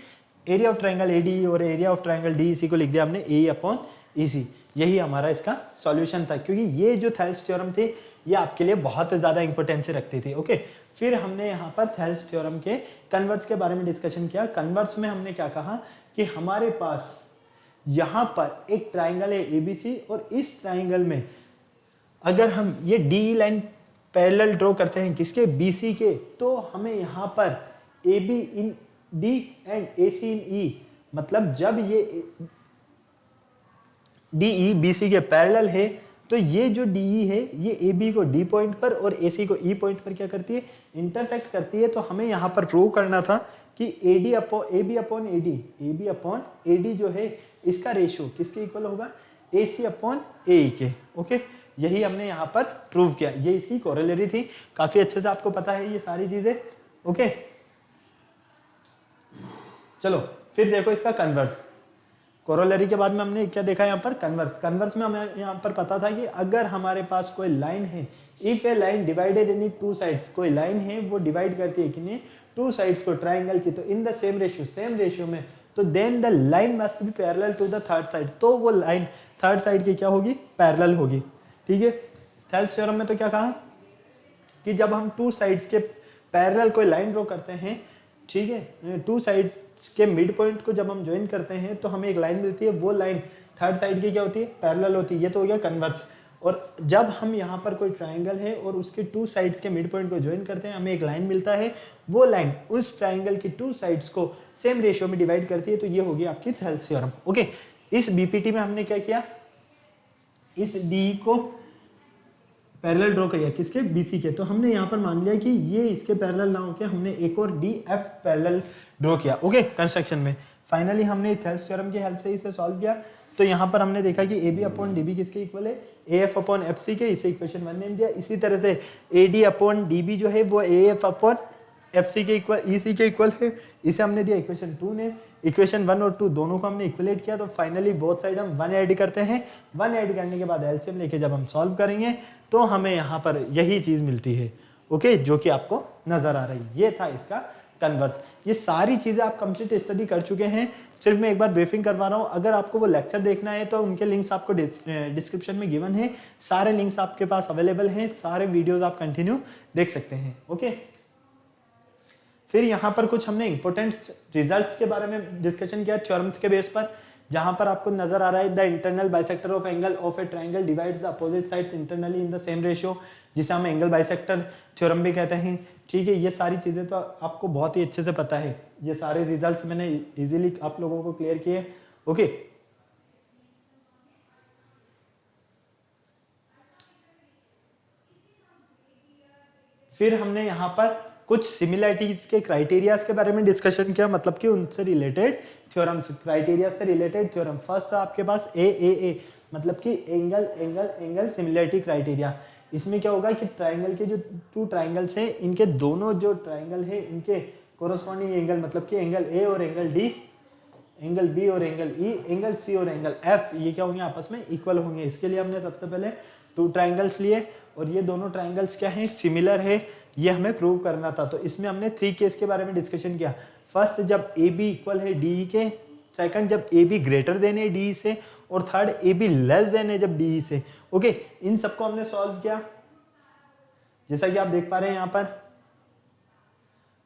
Area of triangle AD और एरिया ऑफ ट्राइंगल डीसी को लिख दिया हमने ए अपॉन ईसी। यही हमारा इसका सॉल्यूशन था, क्योंकि ये जो थेल्स थ्योरम थी ये आपके लिए बहुत ज़्यादा इंपॉर्टेंस रखती थी। ओके, फिर हमने यहाँ पर थेल्स थ्योरम के कन्वर्स के बारे में डिस्कशन किया। कन्वर्स में हमने क्या कहा कि हमारे पास यहाँ पर एक ट्राइंगल है एबीसी और इस ट्राइंगल में अगर हम ये डी लाइन पैरेलल ड्रॉ करते हैं किसके, बीसी के, तो हमें यहाँ पर A B in D and A C in E, मतलब जब ये डी ई बी सी के पैरेलल है तो ये जो डी ई है ये ए बी को डी पॉइंट पर और ए सी को ई पॉइंट पर क्या करती है, इंटरसेक्ट करती है। तो हमें यहाँ पर प्रूव करना था कि A B upon A D जो है इसका रेशियो किसके इक्वल होगा, ए सी अपॉन ए ई के। ओके, यही हमने यहाँ पर प्रूव किया। ये इसकी कोरोलरी थी, काफी अच्छे से आपको पता है ये सारी चीजें। ओके, चलो फिर देखो इसका कन्वर्स। कोरोलरी के बाद में हमने क्या देखा यहाँ पर, कन्वर्स। कन्वर्स में हमें यहाँ पर पता था कि अगर हमारे पास कोई लाइन है, if a line divided in two sides, कोई लाइन है वो डिवाइड करती है किन्हें, टू साइड्स को, ट्राइंगल की, तो इन द सेम रेशियो में, तो then the line must be parallel to the third side, तो वो लाइन थर्ड साइड की क्या होगी, पैरेलल होगी। ठीक है, थेल्स थ्योरम में तो क्या कहा कि जब हम टू साइड्स के पैरेलल कोई लाइन ड्रॉ करते हैं, ठीक है, टू साइड के मिड पॉइंट को जब हम ज्वाइन करते हैं तो हमें एक लाइन मिलती है, वो लाइन थर्ड साइड की क्या होती है, पैरेलल होती है। ये तो हो गया कन्वर्स। और जब हम यहाँ पर कोई ट्राइंगल है और उसके टू साइड्स के मिड पॉइंट को ज्वाइन करते हैं, हमें एक लाइन मिलता है, वो लाइन उस ट्राइंगल की टू साइड्स को सेम रेशियो में डिवाइड करती है, तो ये होगी आपकी थेल्स थ्योरम। ओके, इस बीपीटी में हमने क्या किया, इस डी को पैरेलल ड्रॉ किया किसके, बीसी के। तो हमने यहाँ पर मान लिया कि ये इसके पैरेलल ना होकर हमने एक और डी एफ पैरेलल ड्रॉ किया। ओके, कंस्ट्रक्शन में फाइनली हमने थेल्स थ्योरम की हेल्प से इसे सॉल्व किया। तो यहाँ पर हमने देखा कि A B upon D B किसके इक्वल है, A F upon F C के, इसे इक्वेशन 1 नेम दिया। इसी तरह से A D upon D B जो है वो A F upon F C के इक्वल, ई सी के इक्वल है, इसे हमने दिया इक्वेशन 2 नेम। इक्वेशन 1 और 2 दोनों को हमने इक्वलेट किया, तो फाइनली बोथ साइड हम 1 ऐड करते हैं। 1 ऐड करने के बाद एलसीएम लेके जब हम सॉल्व करेंगे तो हमें यहाँ पर यही चीज मिलती है। ओके, जो कि आपको नजर आ रही है। ये था इसका कन्वर्स। ये सारी चीज़ें आप कंप्लीट स्टडी कर चुके हैं, सिर्फ मैं एक बार ब्रीफिंग करवा रहा हूँ। अगर आपको वो लेक्चर देखना है तो उनके लिंक्स आपको डिस्क्रिप्शन में गिवन है, सारे लिंक्स आपके पास अवेलेबल हैं, सारे वीडियोस आप कंटिन्यू देख सकते हैं। ओके, फिर यहाँ पर कुछ हमने इंपॉर्टेंट रिजल्ट्स के बारे में डिस्कशन किया थ्योरम्स के बेस पर, जहां पर आपको नजर आ रहा है the internal bisector of angle of A triangle divides the opposite sides internally in the same ratio, जिसे हम एंगल बाइसेक्टर थ्योरम भी कहते हैं। ठीक है, ये सारी चीजें तो आपको बहुत ही अच्छे से पता है, ये सारे रिजल्ट्स मैंने इजीली आप लोगों को क्लियर किए। ओके, फिर हमने यहाँ पर कुछ सिमिलरिटीज के क्राइटेरियाज के बारे में डिस्कशन किया, मतलब कि उनसे रिलेटेड थ्योरम्स, क्राइटेरिया से रिलेटेड थ्योरम। फर्स्ट था आपके पास ए मतलब कि angle angle angle similarity criteria. इसमें क्या होगा कि ट्राइंगल के जो टू ट्राइंगल्स हैं, इनके दोनों जो ट्राइंगल है इनके कोरोस्पॉन्डिंग एंगल, मतलब कि एंगल ए और एंगल डी, एंगल बी और एंगल ई, एंगल सी और एंगल एफ, ये क्या होंगे, आपस में इक्वल होंगे। इसके लिए हमने सबसे पहले टू ट्राइंगल्स लिए और ये दोनों ट्राइंगल्स क्या हैं, सिमिलर है, ये हमें प्रूव करना था। तो इसमें हमने 3 केस के बारे में डिस्कशन किया। फर्स्ट, जब ए बी इक्वल है डी के, सेकंड जब ए बी ग्रेटर देन है डी से, और third A be less than है जब डी से। ओके, इन सबको हमने सॉल्व किया, जैसा कि आप देख पा रहे हैं यहाँ पर।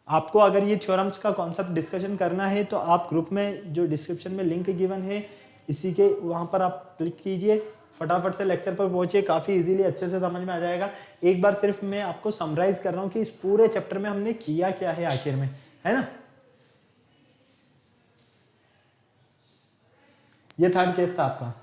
आपको अगर ये थ्योरम्स का कॉन्सेप्ट डिस्कशन करना है तो आप ग्रुप में जो डिस्क्रिप्शन में लिंक गिवन है इसी के वहाँ पर आप क्लिक कीजिए, फटाफट से लेक्चर पर पहुंचिए, काफ़ी इजीली अच्छे से समझ में आ जाएगा। एक बार सिर्फ मैं आपको समराइज कर रहा हूँ कि इस पूरे चैप्टर में हमने किया क्या है आखिर में, है ना। ये थर्ड केस था आपका।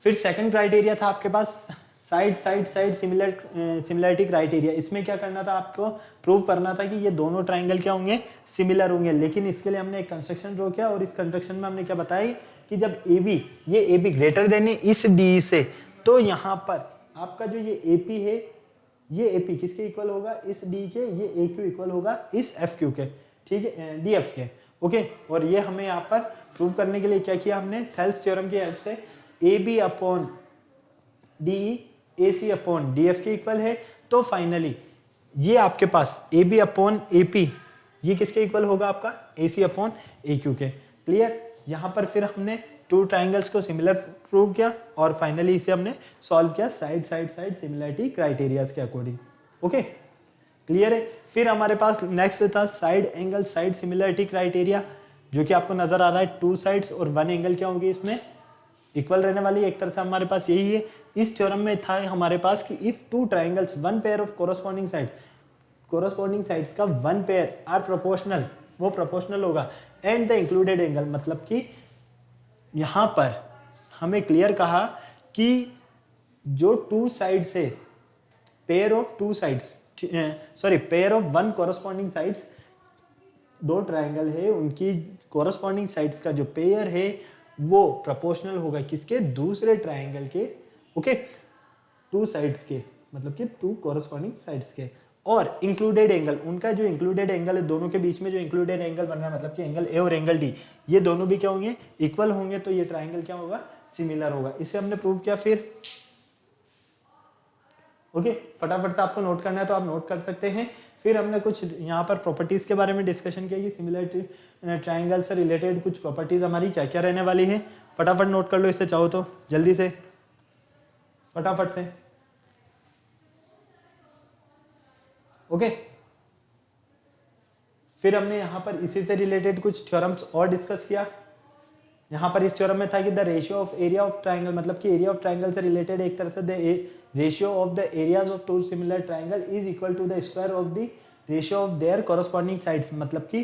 फिर सेकंड क्राइटेरिया था आपके पास side side side similarity criteria. इसमें क्या करना था, आपको प्रूव करना था कि ये दोनों ट्राइंगल क्या होंगे, सिमिलर होंगे। लेकिन इसके लिए हमने एक कंस्ट्रक्शन ड्रॉ किया और इस कंस्ट्रक्शन में हमने क्या बताया कि जब ये ए बी ग्रेटर देन इस डी से, तो यहाँ पर आपका जो ये ए पी है, ये ए पी किसके इक्वल होगा, इस डी के, ये ए क्यू इक्वल होगा इस एफ क्यू के, ठीक है, डी एफ के। ओके, और ये हमें यहाँ पर प्रूव करने के लिए क्या किया हमने, थेल्स थ्योरम की हेल्प से A B upon D A C upon D F के इक्वल है। तो फाइनली ये आपके पास A B upon A P, ये किसके इक्वल होगा, आपका A C upon A Q के। क्लियर। यहाँ पर फिर हमने टू ट्राइंगल्स को सिमिलर प्रूव किया और फाइनली इसे हमने सॉल्व किया side side side similarity criterias के अकॉर्डिंग। ओके, क्लियर है। फिर हमारे पास नेक्स्ट था side angle side similarity criteria, जो कि आपको नजर आ रहा है, टू साइड्स और वन एंगल क्या होगी इसमें, इक्वल रहने वाली। एक तरह से हमारे पास यही है। इस थ्योरम में था हमारे पास कि if two triangles one pair of corresponding sides का वन पेयर आर प्रोपोर्शनल, वो प्रोपोर्शनल होगा, एंड द इंक्लूडेड एंगल, मतलब कि यहाँ पर हमें क्लियर कहा कि जो टू साइड से pair of one corresponding sides, दो ट्राइंगल है उनकी कोरोस्पॉन्डिंग साइड्स का जो पेयर है वो प्रोपोर्शनल होगा किसके, दूसरे ट्राइंगल के। ओके, टू साइड्स के, मतलब कि टू कोरोस्पॉन्डिंग साइड्स के। और इंक्लूडेड एंगल, उनका जो इंक्लूडेड एंगल है, दोनों के बीच में जो इंक्लूडेड एंगल बन रहा है, मतलब कि एंगल ए और एंगल डी, ये दोनों भी क्या होंगे, इक्वल होंगे। तो ये ट्राइंगल क्या होगा, सिमिलर होगा। इसे हमने प्रूव किया। फिर ओके, फटाफट से आपको नोट करना है तो आप नोट कर सकते हैं। फिर हमने कुछ यहाँ पर प्रॉपर्टीज के बारे में डिस्कशन किया कि सिमिलरिटी ट्राइंगल से रिलेटेड कुछ प्रॉपर्टीज हमारी क्या क्या रहने वाली है। फटाफट नोट कर लो इससे, चाहो तो जल्दी से, फटाफट से। ओके, फिर हमने यहाँ पर इसी से रिलेटेड कुछ थ्योरम्स और डिस्कस किया। यहाँ पर इस थ्योरम में था कि the ratio of area of triangle, मतलब कि एरिया ऑफ ट्राइंगल से रिलेटेड एक तरह से the ratio of the areas of two similar triangle is equal to the square of the ratio of their corresponding sides, मतलब कि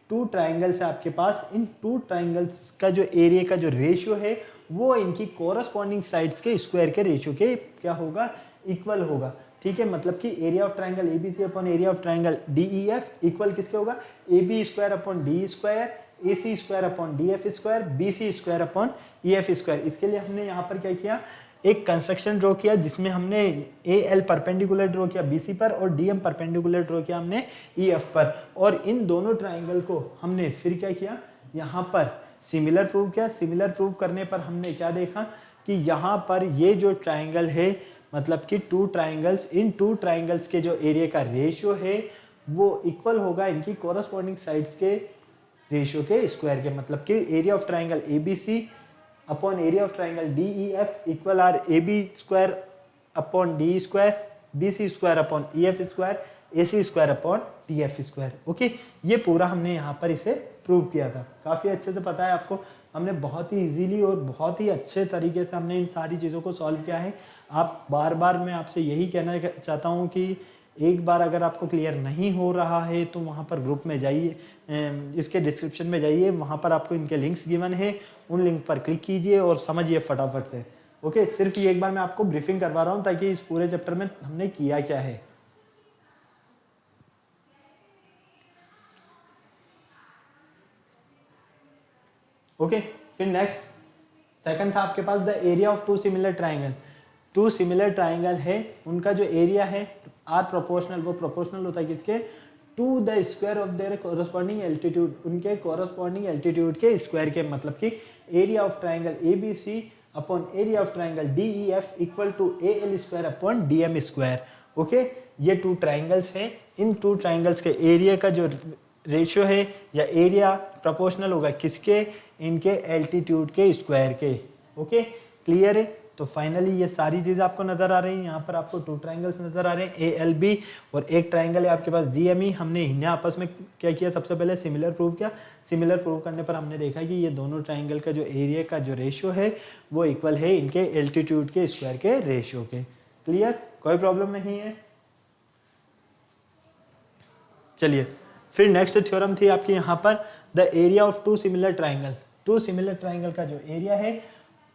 टू ट्राइंगल्स है आपके पास, इन टू ट्राइंगल्स का जो एरिया का जो रेशियो है वो इनकी कोरोस्पॉन्डिंग साइड्स के स्क्वायर के रेशियो के क्या होगा, इक्वल होगा। ठीक है, मतलब कि area of triangle A B C upon area of triangle D E F equal किसके होगा, A B square upon D square, A C square upon D F square, B C square upon E F square. इसके लिए हमने यहाँ पर क्या किया, एक कंस्ट्रक्शन ड्रॉ किया जिसमें हमने ए एल परपेंडिकुलर ड्रॉ किया बी सी पर और डी एम परपेंडिकुलर ड्रॉ किया हमने ई एफ पर। और इन दोनों ट्राइंगल को हमने फिर क्या किया, यहाँ पर सिमिलर प्रूव किया। सिमिलर प्रूव करने पर हमने क्या देखा कि यहाँ पर ये जो ट्राइंगल है, मतलब कि टू ट्राइंगल्स, इन टू ट्राइंगल्स के जो एरिया का रेशियो है वो इक्वल होगा इनकी कोरस्पॉन्डिंग साइड्स के रेशियो के स्क्वायर के, मतलब कि area of triangle A B C upon area of triangle D E F equal are A B square upon D square, B C square upon E F square, A C square upon D F square. Okay, ये पूरा हमने यहाँ पर इसे प्रूव किया था, काफ़ी अच्छे से पता है आपको। हमने बहुत ही इजीली और बहुत ही अच्छे तरीके से हमने इन सारी चीज़ों को सॉल्व किया है। आप बार बार मैं आपसे यही कहना चाहता हूँ कि एक बार अगर आपको क्लियर नहीं हो रहा है तो वहाँ पर ग्रुप में जाइए, इसके डिस्क्रिप्शन में जाइए, वहाँ पर आपको इनके लिंक्स गिवन है, उन लिंक पर क्लिक कीजिए और समझिए फटाफट से। ओके, सिर्फ ये एक बार मैं आपको ब्रीफिंग करवा रहा हूँ ताकि इस पूरे चैप्टर में हमने किया क्या है। ओके, फिर नेक्स्ट सेकंड था आपके पास the area of two similar triangle. Two similar triangle है, उनका जो एरिया है आर प्रोपोर्शनल, वो प्रोपोर्शनल होता है किसके, to the square of their corresponding altitude, उनके कोरस्पॉन्डिंग एल्टीट्यूड के स्क्वायर के, मतलब कि area of triangle A B C upon area of triangle D E F equal to A L square upon D M square. Okay, ये टू ट्राइंगल्स हैं, इन टू ट्राइंगल्स के एरिया का जो रेशियो है या एरिया प्रोपोर्शनल होगा किसके, इनके एल्टीट्यूड के स्क्वायर के। ओके, क्लियर है। तो फाइनली ये सारी चीज़ आपको नजर आ रही है, यहाँ पर आपको टू ट्राइंगल्स नजर आ रहे हैं ए एल बी, और एक ट्राइंगल है आपके पास डी एम ई। हमने इन्हें आपस में क्या किया, सबसे पहले सिमिलर प्रूव किया। सिमिलर प्रूव करने पर हमने देखा कि ये दोनों ट्राइंगल का जो एरिया का जो रेशियो है वो इक्वल है इनके एल्टीट्यूड के स्क्वायर के रेशियो के। क्लियर, कोई प्रॉब्लम नहीं है। चलिए, फिर नेक्स्ट थ्योरम थी आपकी यहाँ पर the area of two similar triangle. Two similar triangle का जो एरिया है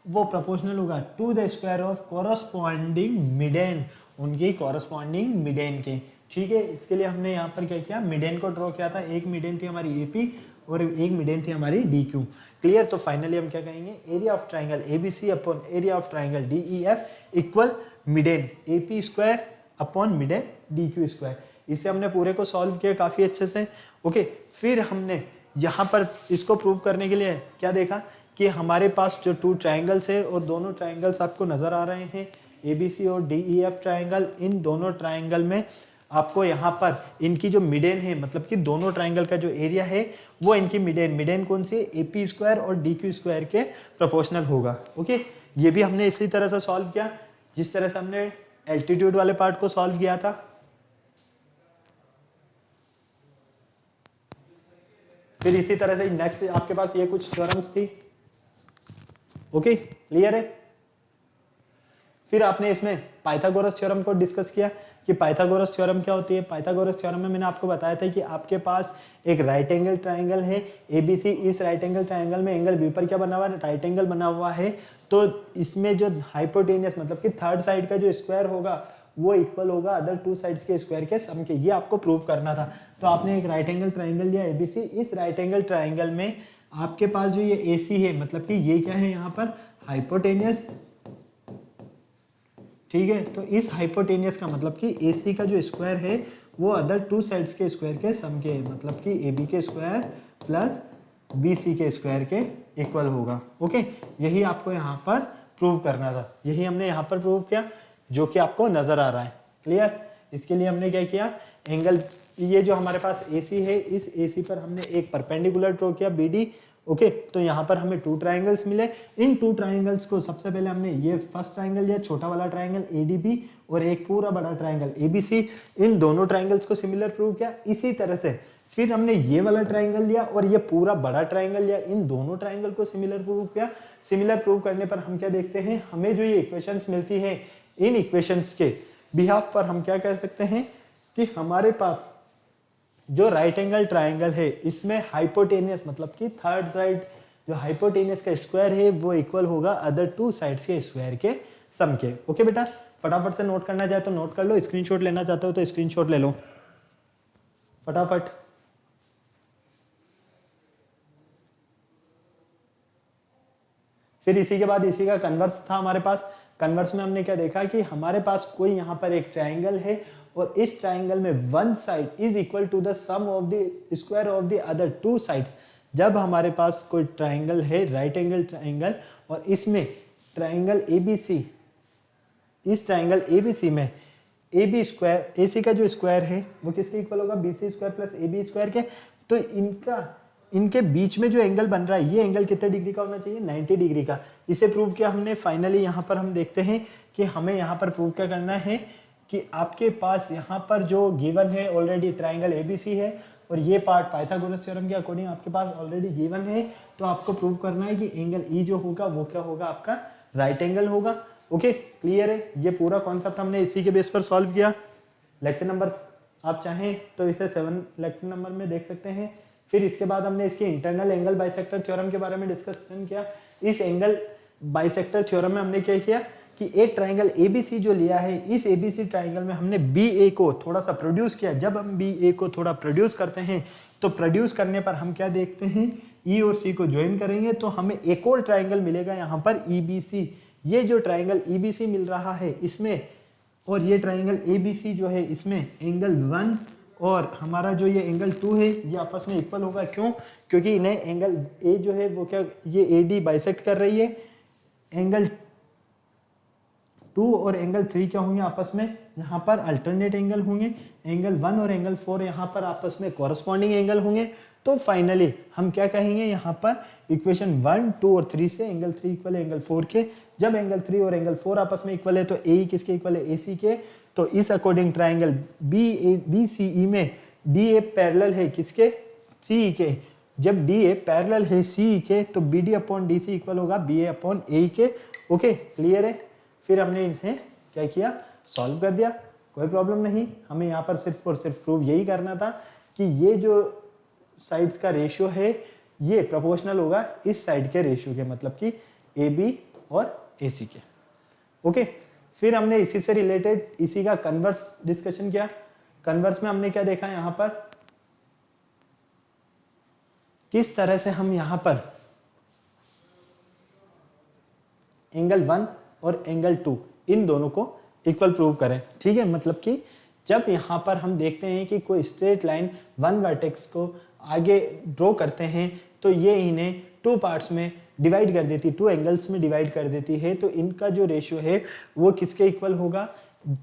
वो प्रोपोर्शनल होगा to the square of corresponding median, उनकी कोरस्पॉन्डिंग मिडेन के। ठीक है, इसके लिए हमने यहाँ पर क्या किया, मिडेन को ड्रॉ किया था। एक मिडेन थी हमारी एपी और एक मिडेन थी हमारी डी क्यू। क्लियर, तो फाइनली हम क्या कहेंगे, area of triangle A B C upon area of triangle D E F equal median A P square upon median D Q square. इसे हमने पूरे को सॉल्व किया काफ़ी अच्छे से। ओके, फिर हमने यहाँ पर इसको प्रूव करने के लिए क्या देखा कि हमारे पास जो टू ट्राइंगल्स है और दोनों ट्राइंगल्स आपको नज़र आ रहे हैं ए बी सी और डी ई एफ ट्राइंगल। इन दोनों ट्राइंगल में आपको यहाँ पर इनकी जो मिडेन है, मतलब कि दोनों ट्राइंगल का जो एरिया है वो इनकी मिडेन कौन सी, ए पी स्क्वायर और डी क्यू स्क्वायर के प्रोपोर्शनल होगा। ओके, ये भी हमने इसी तरह से सॉल्व किया जिस तरह से हमने एल्टीट्यूड वाले पार्ट को सॉल्व किया था। फिर इसी तरह से नेक्स्ट आपके पास ये कुछ थ्योरम्स थी। ओके, क्लियर है। फिर आपने इसमें पाइथागोरस थ्योरम को डिस्कस किया कि पाइथागोरस थ्योरम क्या होती है। पाइथागोरस थ्योरम में मैंने आपको बताया था कि आपके पास एक राइट एंगल ट्राइंगल है एबीसी। इस राइट एंगल ट्राइंगल में एंगल बी पर क्या बना हुआ है, राइट एंगल बना हुआ है। तो इसमें जो हाइपोटेनियस मतलब कि थर्ड साइड का जो स्क्वायर होगा वो इक्वल होगा अदर टू साइड्स के स्क्वायर के सम के। ये आपको प्रूव करना था। तो आपने एक राइट एंगल ट्राइंगल लिया एबीसी। इस राइट एंगल ट्राइंगल में आपके पास जो ये एसी है, मतलब कि ये क्या है यहाँ पर हाइपोटेनियस। ठीक है, तो इस हाइपोटेनियस का मतलब कि एसी का जो स्क्वायर है वो अदर टू साइड्स के स्क्वायर के सम के, मतलब कि ए बी के स्क्वायर प्लस बी सी के स्क्वायर के इक्वल होगा। ओके, यही आपको यहाँ पर प्रूव करना था। यही हमने यहाँ पर प्रूव किया जो कि आपको नजर आ रहा है। क्लियर, इसके लिए हमने क्या किया, एंगल ये जो हमारे पास एसी है, इस एसी पर हमने एक परपेंडिकुलर ड्रॉ किया बीडी। ओके, तो यहाँ पर हमें टू ट्राइंगल्स मिले। इन टू ट्राइंगल्स को सबसे पहले हमने ये फर्स्ट ट्राइंगल लिया, छोटा वाला ट्राइंगल एडीबी, और एक पूरा बड़ा ट्राइंगल एबीसी। इन दोनों ट्राइंगल्स को सिमिलर प्रूव किया। इसी तरह से फिर हमने ये वाला ट्राइंगल लिया और ये पूरा बड़ा ट्राइंगल लिया। इन दोनों ट्राइंगल को सिमिलर प्रूव किया। सिमिलर प्रूव करने पर हम क्या देखते हैं, हमें जो ये इक्वेशंस मिलती है, इन इक्वेशंस के बिहाफ पर हम क्या कह सकते हैं कि हमारे पास जो राइट एंगल ट्राइंगल है इसमें हाइपोटेनियस मतलब कि थर्ड साइड जो हाइपोटेनियस का स्क्वायर है वो इक्वल होगा अदर टू साइड्स के स्क्वायर के सम के। ओके बेटा, फटाफट से नोट करना चाहे तो नोट कर लो, स्क्रीनशॉट लेना चाहते हो तो स्क्रीनशॉट ले लो फटाफट। फिर इसी के बाद इसी का कन्वर्स था हमारे पास। कन्वर्स में हमने क्या देखा कि हमारे पास कोई यहाँ पर एक ट्राइंगल है और इस ट्राइंगल में one side is equal to the sum of the square of the other two sides. जब हमारे पास कोई ट्राइंगल है राइट एंगल ट्राइंगल और इसमें ट्राइंगल एबीसी, इस ट्राइंगल एबीसी में ए बी स्क्वायर, ए सी का जो स्क्वायर है वो किसके इक्वल होगा, B C square plus A B square के। तो इनके बीच में जो एंगल बन रहा है ये एंगल कितने डिग्री का होना चाहिए, 90 डिग्री का। इसे प्रूव किया हमने। फाइनली यहाँ पर हम देखते हैं कि हमें यहाँ पर प्रूव क्या करना है कि आपके पास यहाँ पर जो गिवन है ऑलरेडी ट्राइंगल एबीसी है और ये पार्ट पाइथागोरस थ्योरम के अकॉर्डिंग आपके पास ऑलरेडी गिवन है। तो आपको प्रूव करना है कि एंगल ई जो होगा वो क्या होगा, आपका राइट एंगल होगा। ओके, क्लियर है। ये पूरा कॉन्सेप्ट हमने इसी के बेस पर सॉल्व किया। लेक्चर नंबर आप चाहें तो इसे 7 लेक्चर नंबर में देख सकते हैं। फिर इसके बाद हमने इसके इंटरनल एंगल बाइसेक्टर थ्योरम के बारे में डिस्कशन किया। इस एंगल बाइसेक्टर थ्योरम में हमने क्या किया कि एक ट्राइंगल एबीसी जो लिया है, इस एबीसी ट्राइंगल में हमने बी ए को थोड़ा सा प्रोड्यूस किया। जब हम बी ए को थोड़ा प्रोड्यूस करते हैं तो प्रोड्यूस करने पर हम क्या देखते हैं, ई और सी को ज्वाइन करेंगे तो हमें एक और ट्राइंगल मिलेगा यहाँ पर ईबीसी। ये जो ट्राइंगल ईबीसी मिल रहा है इसमें और ये ट्राइंगल एबीसी जो है इसमें एंगल 1 और हमारा जो ये एंगल 2 है ये आपस में इक्वल होगा। क्यों? क्योंकि इन्हें एंगल ए जो है वो क्या, ये एडी बाइसेक्ट कर रही है। एंगल 2 और एंगल 3 क्या होंगे आपस में, यहाँ पर अल्टरनेट एंगल होंगे। एंगल 1 और एंगल 4 यहाँ पर आपस में कॉरस्पॉन्डिंग एंगल होंगे। तो फाइनली हम क्या कहेंगे यहाँ पर इक्वेशन 1, 2 और 3 से एंगल 3 इक्वल है एंगल 4 के। जब एंगल 3 और एंगल 4 आपस में इक्वल है तो ए किसके इक्वल है, ए सी के। तो इस अकॉर्डिंग ट्राइंगल बी सी ई में डी ए पैरेलल है किसके, सी के। जब डी ए पैरेलल है सी के तो B D upon D C equal होगा बी ए अपॉन ए के। ओके, क्लियर है। फिर हमने इसे क्या किया, सॉल्व कर दिया, कोई प्रॉब्लम नहीं। हमें यहाँ पर सिर्फ और सिर्फ प्रूव यही करना था कि ये जो साइड्स का रेशियो है ये प्रोपोर्शनल होगा इस साइड के रेशियो के, मतलब कि ए बी और ए सी के। ओके, फिर हमने इसी से रिलेटेड इसी का कन्वर्स डिस्कशन किया। कन्वर्स में हमने क्या देखा, यहाँ पर किस तरह से हम यहाँ पर एंगल 1 और एंगल 2 इन दोनों को इक्वल प्रूव करें। ठीक है, मतलब कि जब यहाँ पर हम देखते हैं कि कोई स्ट्रेट लाइन 1 वर्टेक्स को आगे ड्रॉ करते हैं तो ये इन्हें 2 पार्ट्स में डिवाइड कर देती है, 2 एंगल्स में डिवाइड कर देती है। तो इनका जो रेशियो है वो किसके इक्वल होगा,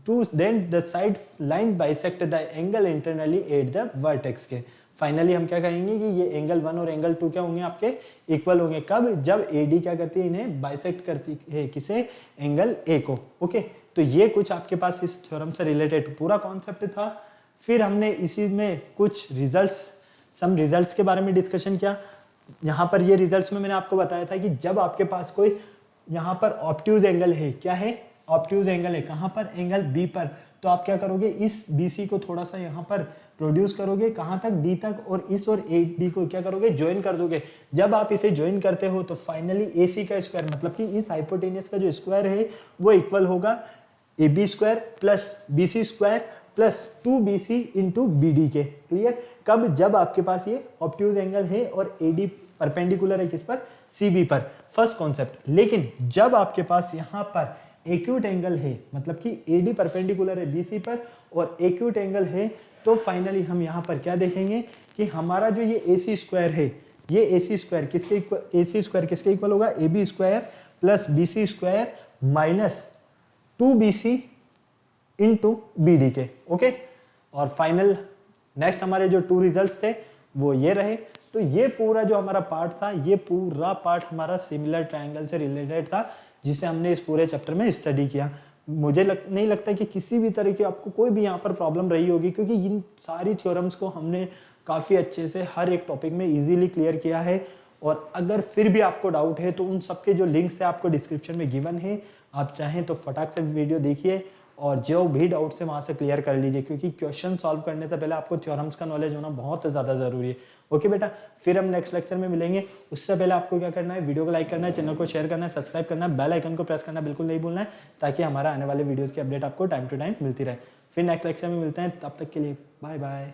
to then the sides line bisect the angle internally at the vertex के। फाइनली हम क्या कहेंगे कि ये एंगल 1 और एंगल 2 क्या होंगे, आपके इक्वल होंगे। कब, जब एडी क्या करती है, इन्हें बाइसेक्ट करती है किसे, एंगल ए को। ओके, तो ये कुछ आपके पास इस थ्योरम से रिलेटेड पूरा कॉन्सेप्ट था। फिर हमने इसी में कुछ सम रिजल्ट्स के बारे में डिस्कशन किया। यहाँ पर ये रिजल्ट्स में मैंने आपको बताया था कि जब आपके पास कोई यहाँ पर ऑब्ट्यूज एंगल है, क्या है, ऑब्ट्यूज एंगल है, कहाँ पर, एंगल बी पर, तो आप क्या करोगे, इस BC को थोड़ा सा यहाँ पर प्रोड्यूस करोगे, कहाँ तक, D तक, और इस और AD को क्या करोगे, ज्वाइन कर दोगे। जब आप इसे ज्वाइन करते हो तो फाइनली AC का स्क्वायर, मतलब कि इस हाइपोटेनियस का जो स्क्वायर है वो इक्वल होगा AB square plus BC square plus 2BC into BD के। क्लियर? कब, जब आपके पास ये ऑब्ट्यूज एंगल है और AD परपेंडिकुलर है किस पर, CB पर। First concept. लेकिन जब आपके पास यहाँ पर एक्यूट एंगल है, मतलब कि AD परपेंडिकुलर है BC पर और एक्यूट एंगल है, तो फाइनली हम यहाँ पर क्या देखेंगे कि हमारा जो ये AC स्क्वायर है, ये AC स्क्वायर किसके इक्वल होगा, AB square plus BC square minus 2BC into BD के। ओके, और फाइनल नेक्स्ट हमारे जो 2 रिजल्ट्स थे वो ये रहे। तो ये पूरा जो हमारा पार्ट था, ये पूरा पार्ट हमारा सिमिलर ट्रायंगल से रिलेटेड था जिसे हमने इस पूरे चैप्टर में स्टडी किया। मुझे नहीं लगता कि किसी भी तरह की आपको कोई भी यहाँ पर प्रॉब्लम रही होगी, क्योंकि इन सारी थ्योरम्स को हमने काफ़ी अच्छे से हर एक टॉपिक में इजीली क्लियर किया है। और अगर फिर भी आपको डाउट है तो उन सबके जो लिंक्स है आपको डिस्क्रिप्शन में गिवन है, आप चाहें तो फटाक से वीडियो देखिए और जो भी डाउट्स है वहाँ से क्लियर कर लीजिए, क्योंकि क्वेश्चन सॉल्व करने से पहले आपको थ्योरम्स का नॉलेज होना बहुत ज़्यादा ज़रूरी है। ओके बेटा, फिर हम नेक्स्ट लेक्चर में मिलेंगे। उससे पहले आपको क्या करना है, वीडियो को लाइक करना है, चैनल को शेयर करना है, सब्सक्राइब करना है, बेल आइकन को प्रेस करना बिल्कुल नहीं भूलना है, ताकि हमारा आने वाले वीडियोज़ की अपडेट आपको टाइम टू टाइम मिलती रहे। फिर नेक्स्ट लेक्चर में मिलते हैं, तब तक के लिए बाय बाय।